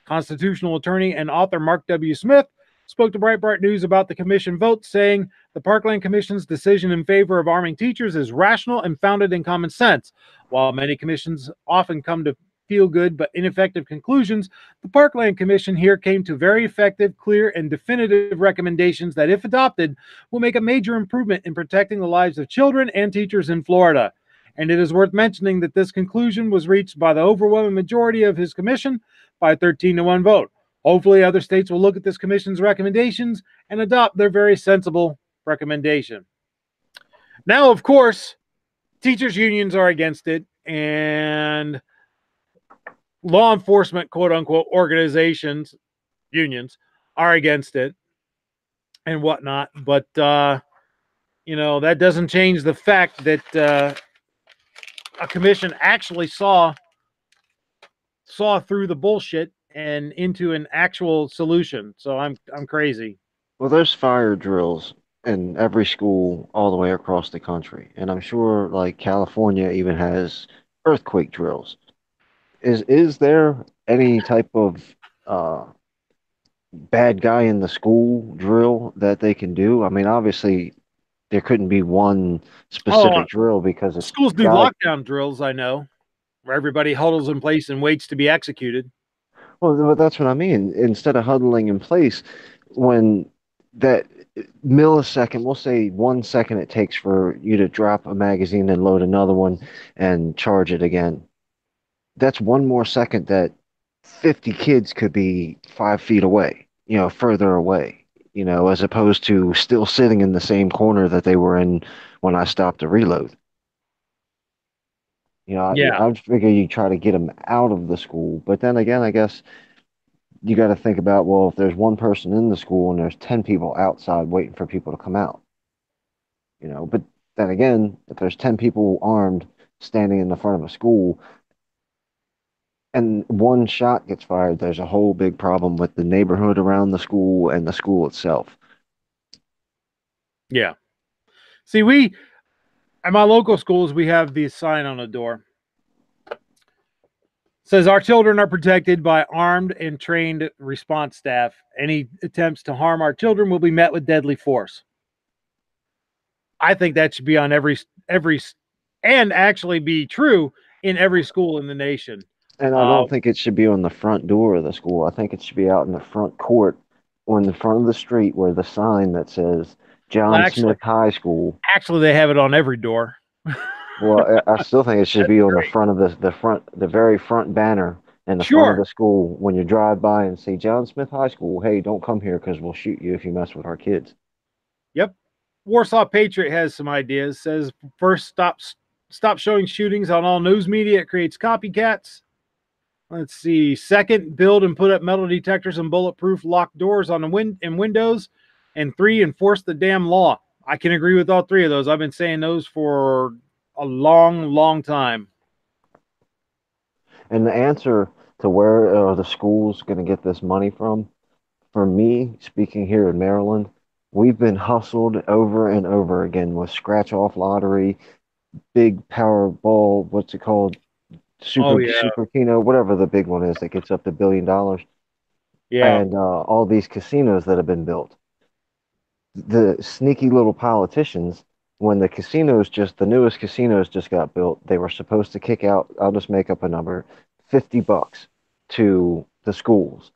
Constitutional attorney and author Mark W. Smith spoke to Breitbart News about the commission vote, saying the Parkland Commission's decision in favor of arming teachers is rational and founded in common sense. While many commissions often come to feel good but ineffective conclusions, the Parkland Commission here came to very effective, clear, and definitive recommendations that, if adopted, will make a major improvement in protecting the lives of children and teachers in Florida. And it is worth mentioning that this conclusion was reached by the overwhelming majority of his commission by a 13-1 vote. Hopefully, other states will look at this commission's recommendations and adopt their very sensible recommendation. Now, of course, teachers' unions are against it, and law enforcement, quote-unquote, organizations, unions, are against it and whatnot. But, that doesn't change the fact that a commission actually saw through the bullshit and into an actual solution. So I'm crazy. Well, there's fire drills in every school all the way across the country, and I'm sure like California even has earthquake drills. Is there any type of bad guy in the school drill that they can do? I mean, obviously there couldn't be one specific drill because it's schools do lockdown drills, I know, where everybody huddles in place and waits to be executed. Well, that's what I mean. Instead of huddling in place, when that millisecond, we'll say 1 second it takes for you to drop a magazine and load another one and charge it again. That's one more second that 50 kids could be 5 feet away, further away, as opposed to still sitting in the same corner that they were in when I stopped to reload. You know, Yeah. I would figure you try to get them out of the school. But then again, I guess you got to think about, well, if there's one person in the school and there's 10 people outside waiting for people to come out, you know. But then again, if there's 10 people armed standing in the front of a school and one shot gets fired, there's a whole big problem with the neighborhood around the school and the school itself. Yeah. See, we at my local schools, we have the sign on the door. It says our children are protected by armed and trained response staff. Any attempts to harm our children will be met with deadly force. I think that should be on every and actually be true in every school in the nation. And I don't think it should be on the front door of the school. I think it should be out in the front court, on the front of the street, where the sign that says John Smith High School. Actually, they have it on every door. Well, I still think it should be on the front of the very front banner in the front of the school. When you drive by and see John Smith High School, hey, don't come here because we'll shoot you if you mess with our kids. Yep. Warsaw Patriot has some ideas. Says first, stop showing shootings on all news media. It creates copycats. Let's see. Second, build and put up metal detectors and bulletproof locked doors on the windows. And 3, enforce the damn law. I can agree with all 3 of those. I've been saying those for a long, long time. And the answer to where are the schools going to get this money from, for me, speaking here in Maryland, we've been hustled over and over again with scratch-off lottery, big Powerball, what's it called? Super Keno, whatever the big one is that gets up to $1 billion. Yeah. And all these casinos that have been built. The sneaky little politicians, when the newest casinos just got built, they were supposed to kick out, I'll just make up a number, $50 to the schools.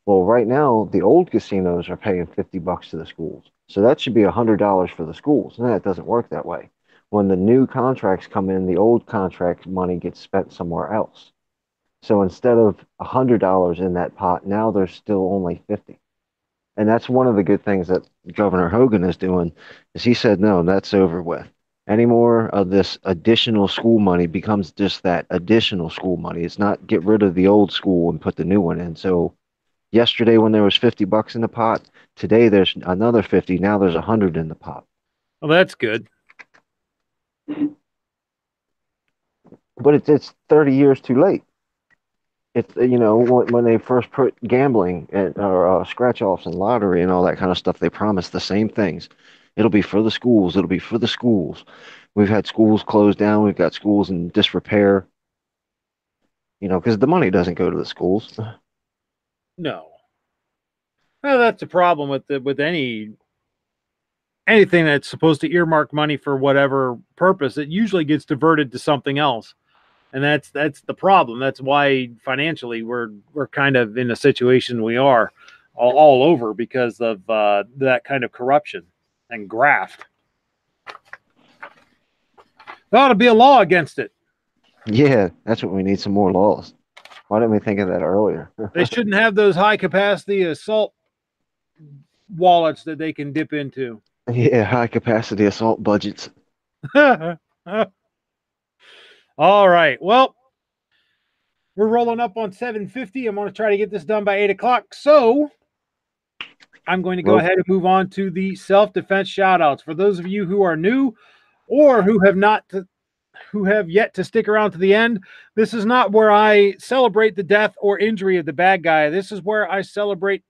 Well, right now, the old casinos are paying $50 to the schools. So that should be $100 for the schools. And that doesn't work that way. When the new contracts come in, the old contract money gets spent somewhere else. So instead of $100 in that pot, now there's still only $50. And that's one of the good things that Governor Hogan is doing, is he said, no, that's over with. Any more of this additional school money becomes just that additional school money. It's not get rid of the old school and put the new one in. So yesterday when there was $50 in the pot, today there's another 50. Now there's 100 in the pot. Well, that's good. But it's 30 years too late. It's, when they first put gambling or scratch-offs and lottery and all that kind of stuff, they promised the same things. It'll be for the schools. It'll be for the schools. We've had schools closed down. We've got schools in disrepair. Because the money doesn't go to the schools. No. Well, that's a problem with anything that's supposed to earmark money for whatever purpose. It usually gets diverted to something else. And that's the problem. That's why financially we're kind of in a situation we are all over because of that kind of corruption and graft. There ought to be a law against it. Yeah, that's what we need, some more laws. Why didn't we think of that earlier? They shouldn't have those high-capacity assault wallets that they can dip into. Yeah, high-capacity assault budgets. All right. Well, we're rolling up on 7:50. I'm going to try to get this done by 8 o'clock. So I'm going to go ahead and move on to the self-defense shout-outs. For those of you who are new or who have yet to stick around to the end, this is not where I celebrate the death or injury of the bad guy. This is where I celebrate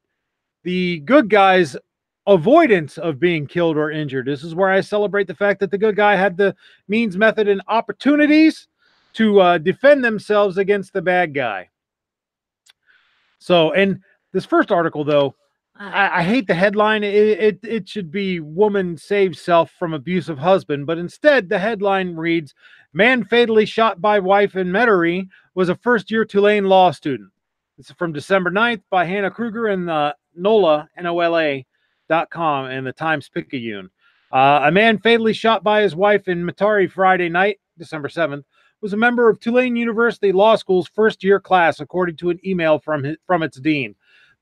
the good guy's avoidance of being killed or injured. This is where I celebrate the fact that the good guy had the means, method, and opportunities to defend themselves against the bad guy. So, and this first article, though, I hate the headline. It should be "Woman Saves Self from Abusive Husband," but instead the headline reads, "Man Fatally Shot by Wife in Metairie Was a First-Year Tulane Law Student." This is from December 9th by Hannah Kruger and NOLA, NOLA.com, and the Times-Picayune. A man fatally shot by his wife in Metairie Friday night, December 7th, was a member of Tulane University Law School's first-year class, according to an email from its dean.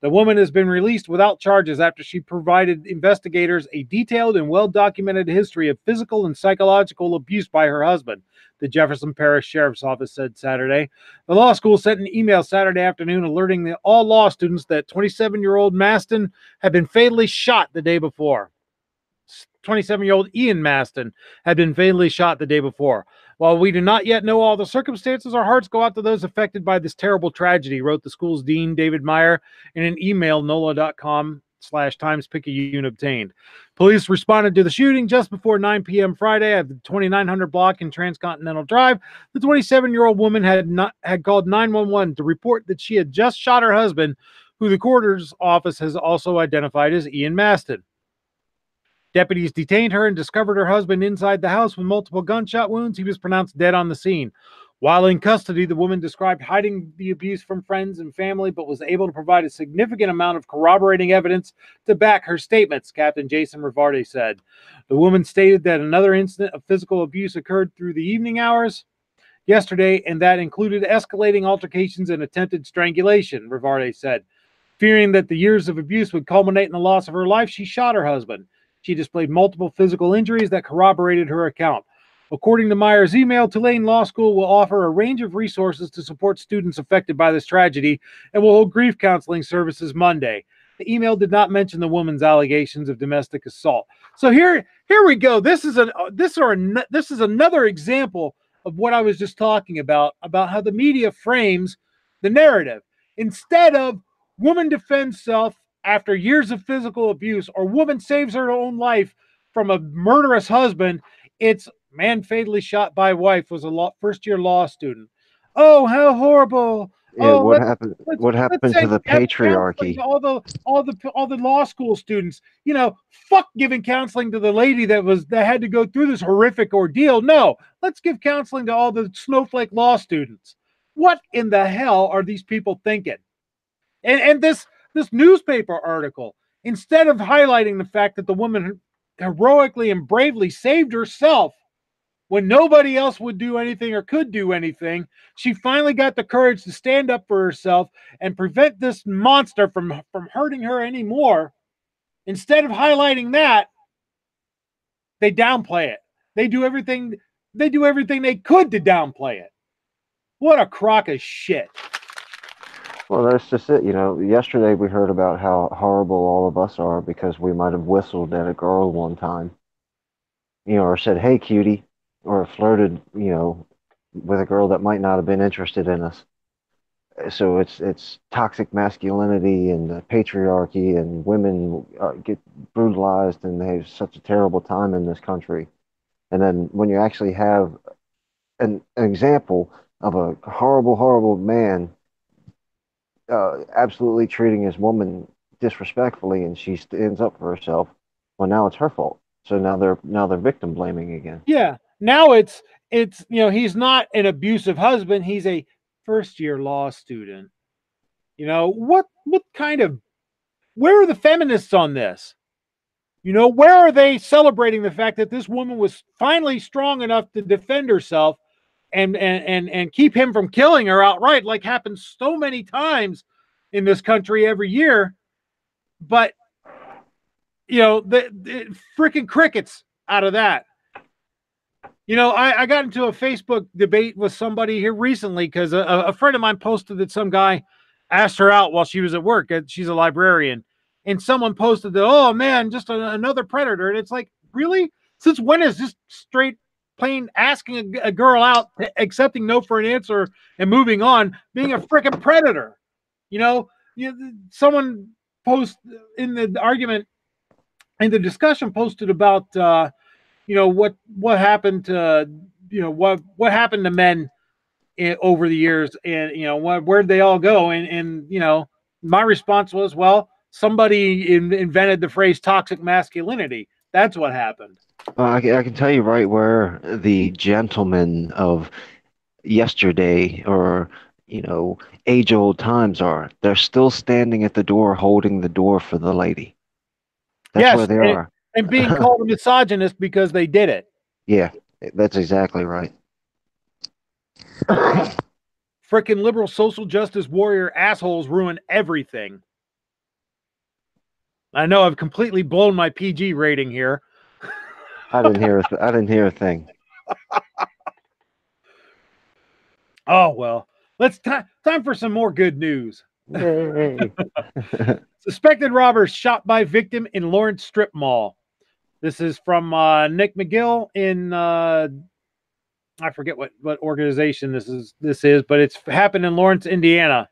The woman has been released without charges after she provided investigators a detailed and well-documented history of physical and psychological abuse by her husband, the Jefferson Parish Sheriff's Office said Saturday. The law school sent an email Saturday afternoon alerting all law students that 27-year-old Maston had been fatally shot the day before. 27-year-old Ian Maston had been fatally shot the day before. While we do not yet know all the circumstances, our hearts go out to those affected by this terrible tragedy, wrote the school's dean, David Meyer, in an email NOLA.com/Times-Picayune obtained. Police responded to the shooting just before 9 p.m. Friday at the 2900 block in Transcontinental Drive. The 27-year-old woman had called 911 to report that she had just shot her husband, who the coroner's office has also identified as Ian Maston. Deputies detained her and discovered her husband inside the house with multiple gunshot wounds. He was pronounced dead on the scene. While in custody, the woman described hiding the abuse from friends and family, but was able to provide a significant amount of corroborating evidence to back her statements, Captain Jason Rivardi said. The woman stated that another incident of physical abuse occurred through the evening hours yesterday, and that included escalating altercations and attempted strangulation, Rivardi said. Fearing that the years of abuse would culminate in the loss of her life, she shot her husband. She displayed multiple physical injuries that corroborated her account. According to Meyer's email, Tulane Law School will offer a range of resources to support students affected by this tragedy and will hold grief counseling services Monday. The email did not mention the woman's allegations of domestic assault. So here we go. This is another example of what I was just talking about how the media frames the narrative. Instead of woman defends self after years of physical abuse, or woman saves her own life from a murderous husband, it's man fatally shot by wife was a first-year law student. Oh, how horrible! Yeah, Oh, what happened? What happened to the patriarchy? All the law school students, fuck giving counseling to the lady that had to go through this horrific ordeal. No, let's give counseling to all the snowflake law students. What in the hell are these people thinking? And this newspaper article, instead of highlighting the fact that the woman heroically and bravely saved herself when nobody else would do anything or could do anything, she finally got the courage to stand up for herself and prevent this monster from hurting her anymore. Instead of highlighting that, they downplay it. They do everything they could to downplay it. What a crock of shit. Well, that's just it. Yesterday we heard about how horrible all of us are because we might have whistled at a girl one time, or said, "Hey, cutie," or flirted, with a girl that might not have been interested in us. So it's toxic masculinity and patriarchy, and women get brutalized and they have such a terrible time in this country. And then when you actually have an example of a horrible, horrible man absolutely treating his woman disrespectfully, and she stands up for herself, well, now it's her fault. So now they're victim blaming again. Yeah. Now it's he's not an abusive husband. He's a first-year law student. What kind of, where are the feminists on this? Where are they celebrating the fact that this woman was finally strong enough to defend herself and keep him from killing her outright, like happens so many times in this country every year? But the freaking crickets out of that. I got into a Facebook debate with somebody here recently because a friend of mine posted that some guy asked her out while she was at work. She's a librarian, and someone posted that, "Oh man, just another predator." And it's like, really? Since when is just straight plain asking a girl out, accepting no for an answer and moving on, being a freaking predator? Someone post in the argument, in the discussion, posted about what happened to what happened to men over the years, and where'd they all go? And my response was, well, somebody invented the phrase toxic masculinity. That's what happened. I can tell you right where the gentlemen of yesterday, or age-old times, are. They're still standing at the door, holding the door for the lady. That's where they are. And being called a misogynist because they did it. Yeah, that's exactly right. Frickin' liberal social justice warrior assholes ruin everything. I know I've completely blown my PG rating here. I didn't hear. I didn't hear a thing. Oh well, time for some more good news. Yay! Suspected robber shot by victim in Lawrence Strip Mall. This is from Nick McGill in I forget what organization this is, but it's happened in Lawrence, Indiana.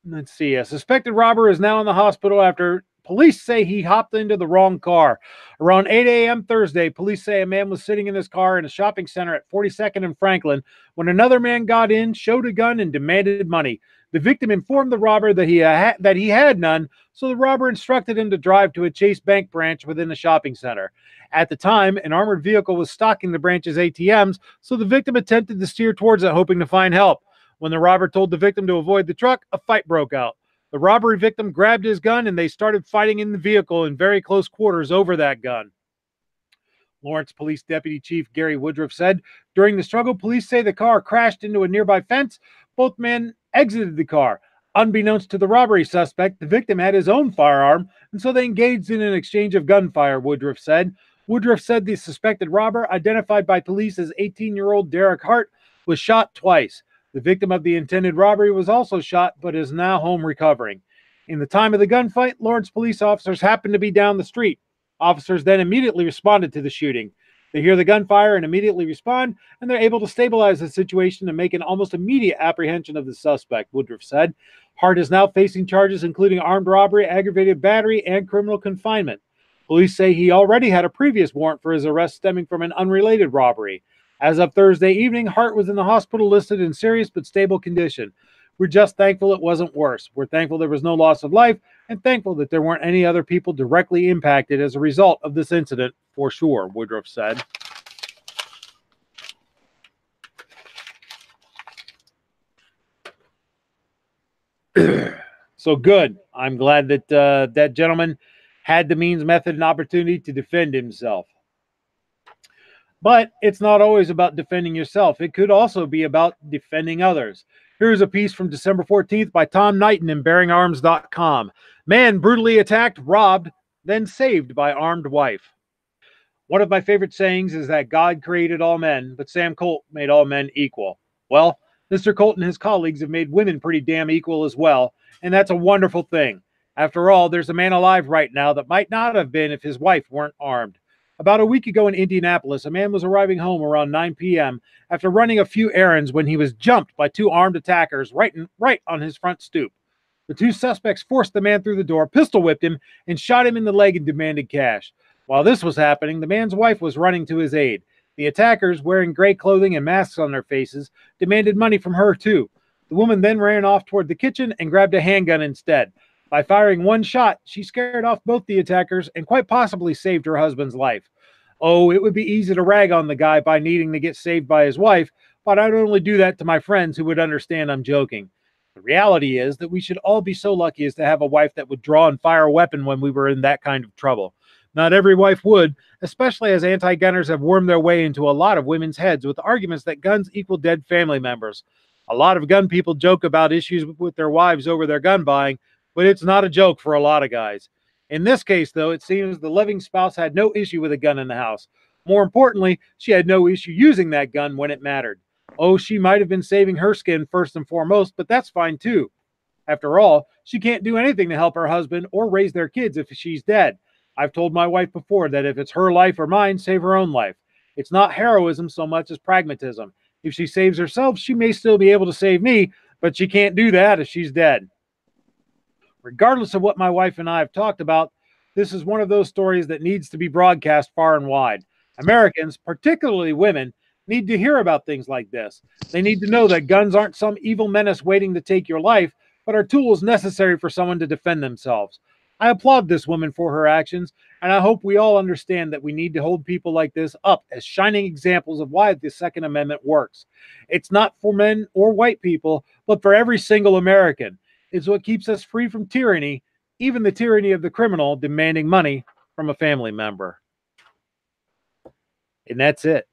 Let's see. A suspected robber is now in the hospital after police say he hopped into the wrong car. Around 8 a.m. Thursday, police say a man was sitting in his car in a shopping center at 42nd and Franklin when another man got in, showed a gun, and demanded money. The victim informed the robber that he had none, so the robber instructed him to drive to a Chase Bank branch within the shopping center. At the time, an armored vehicle was stalking the branch's ATMs, so the victim attempted to steer towards it, hoping to find help. When the robber told the victim to avoid the truck, a fight broke out. The robbery victim grabbed his gun and they started fighting in the vehicle in very close quarters over that gun. Lawrence Police Deputy Chief Gary Woodruff said, during the struggle, police say the car crashed into a nearby fence. Both men exited the car. Unbeknownst to the robbery suspect, the victim had his own firearm, and so they engaged in an exchange of gunfire, Woodruff said. Woodruff said the suspected robber, identified by police as 18-year-old Derek Hart, was shot twice. The victim of the intended robbery was also shot, but is now home recovering. In the time of the gunfight, Lawrence police officers happened to be down the street. Officers then immediately responded to the shooting. They hear the gunfire and immediately respond, and they're able to stabilize the situation and make an almost immediate apprehension of the suspect, Woodruff said. Hart is now facing charges including armed robbery, aggravated battery, and criminal confinement. Police say he already had a previous warrant for his arrest stemming from an unrelated robbery. As of Thursday evening, Hart was in the hospital listed in serious but stable condition. We're just thankful it wasn't worse. We're thankful there was no loss of life and thankful that there weren't any other people directly impacted as a result of this incident, for sure, Woodruff said. So good. I'm glad that that gentleman had the means, method, and opportunity to defend himself. But it's not always about defending yourself. It could also be about defending others. Here's a piece from December 14th by Tom Knighton in BearingArms.com. Man brutally attacked, robbed, then saved by armed wife. One of my favorite sayings is that God created all men, but Sam Colt made all men equal. Well, Mr. Colt and his colleagues have made women pretty damn equal as well, and that's a wonderful thing. After all, there's a man alive right now that might not have been if his wife weren't armed. About a week ago in Indianapolis, a man was arriving home around 9 p.m. after running a few errands when he was jumped by two armed attackers right on his front stoop. The two suspects forced the man through the door, pistol whipped him, and shot him in the leg and demanded cash. While this was happening, the man's wife was running to his aid. The attackers, wearing gray clothing and masks on their faces, demanded money from her too. The woman then ran off toward the kitchen and grabbed a handgun instead. By firing one shot, she scared off both the attackers and quite possibly saved her husband's life. Oh, it would be easy to rag on the guy by needing to get saved by his wife, but I'd only do that to my friends who would understand I'm joking. The reality is that we should all be so lucky as to have a wife that would draw and fire a weapon when we were in that kind of trouble. Not every wife would, especially as anti-gunners have wormed their way into a lot of women's heads with arguments that guns equal dead family members. A lot of gun people joke about issues with their wives over their gun buying, but it's not a joke for a lot of guys. In this case, though, it seems the loving spouse had no issue with a gun in the house. More importantly, she had no issue using that gun when it mattered. Oh, she might have been saving her skin first and foremost, but that's fine too. After all, she can't do anything to help her husband or raise their kids if she's dead. I've told my wife before that if it's her life or mine, save her own life. It's not heroism so much as pragmatism. If she saves herself, she may still be able to save me, but she can't do that if she's dead. Regardless of what my wife and I have talked about, this is one of those stories that needs to be broadcast far and wide. Americans, particularly women, need to hear about things like this. They need to know that guns aren't some evil menace waiting to take your life, but are tools necessary for someone to defend themselves. I applaud this woman for her actions, and I hope we all understand that we need to hold people like this up as shining examples of why the Second Amendment works. It's not for men or white people, but for every single American. It's what keeps us free from tyranny, even the tyranny of the criminal demanding money from a family member. And that's it.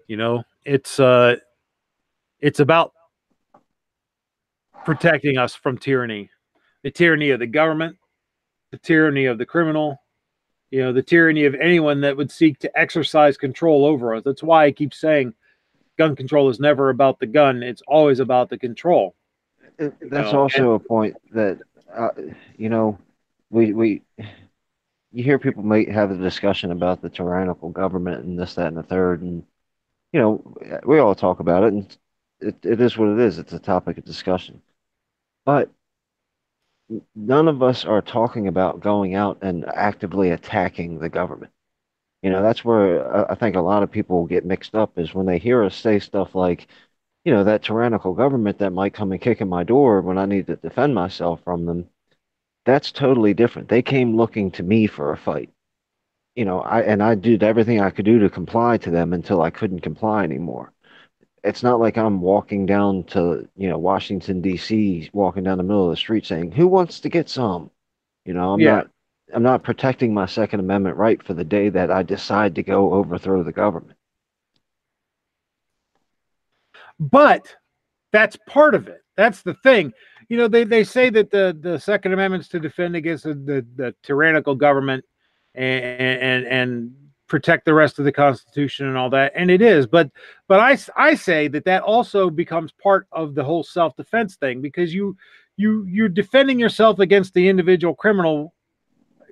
You know, it's about protecting us from tyranny, the tyranny of the government, the tyranny of the criminal, the tyranny of anyone that would seek to exercise control over us. That's why I keep saying gun control is never about the gun. It's always about the control. That's also a point that, we you hear people may have a discussion about the tyrannical government and this, that, and the third, and we all talk about it, and it is what it is. It's a topic of discussion, but none of us are talking about going out and actively attacking the government. That's where I think a lot of people get mixed up is when they hear us say stuff like, that tyrannical government that might come and kick in my door when I need to defend myself from them. That's totally different. They came looking to me for a fight. I did everything I could do to comply to them until I couldn't comply anymore. It's not like I'm walking down to, Washington, D.C., walking down the middle of the street saying, "Who wants to get some?" I'm not protecting my Second Amendment right for the day that I decide to go overthrow the government. But that's part of it. That's the thing. They say that the Second Amendment's to defend against the tyrannical government and protect the rest of the Constitution and all that, and it is. But I say that also becomes part of the whole self-defense thing, because you're defending yourself against the individual criminal.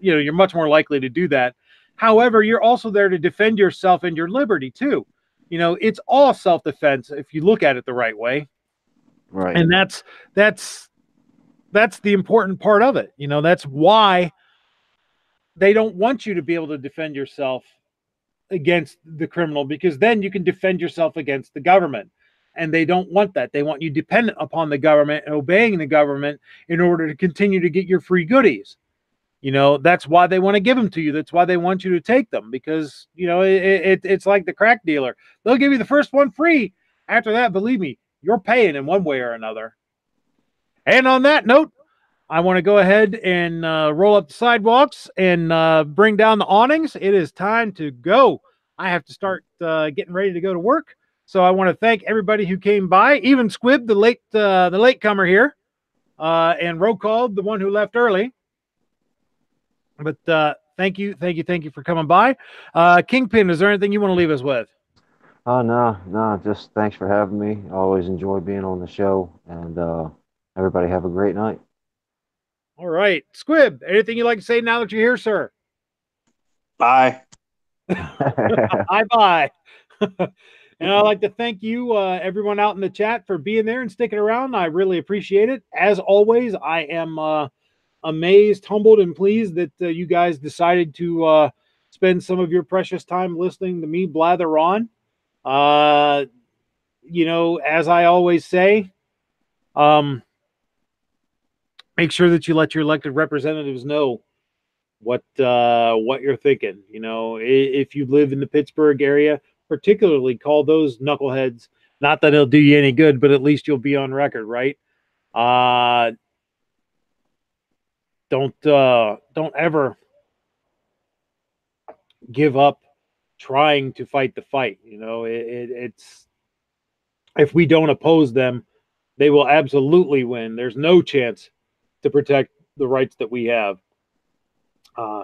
You're much more likely to do that. However, you're also there to defend yourself and your liberty too. It's all self-defense if you look at it the right way. Right. And that's the important part of it. That's why they don't want you to be able to defend yourself against the criminal, because then you can defend yourself against the government. And they don't want that. They want you dependent upon the government and obeying the government in order to continue to get your free goodies. That's why they want to give them to you. That's why they want you to take them, because, it's like the crack dealer. They'll give you the first one free. After that, believe me, you're paying in one way or another. And on that note, I want to go ahead and roll up the sidewalks and bring down the awnings. It is time to go. I have to start getting ready to go to work. So I want to thank everybody who came by, even Squib, the latecomer here, and roll called, the one who left early. But thank you for coming by. Kingpin, is there anything you want to leave us with? Oh, no, just thanks for having me. I always enjoy being on the show, and everybody have a great night. All right. Squib, anything you'd like to say now that you're here, sir? Bye. Bye. And I'd like to thank you, everyone out in the chat, for being there and sticking around. I really appreciate it. As always, I am amazed, humbled, and pleased that you guys decided to spend some of your precious time listening to me blather on. As I always say, make sure that you let your elected representatives know what you're thinking. If you live in the Pittsburgh area, particularly, call those knuckleheads. Not that it'll do you any good, but at least you'll be on record, right? Don't ever give up trying to fight the fight. It's if we don't oppose them, they will absolutely win. There's no chance to protect the rights that we have.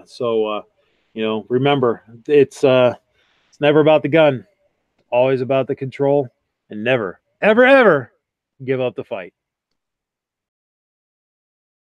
So remember, it's never about the gun, always about the control, and never, ever, ever give up the fight.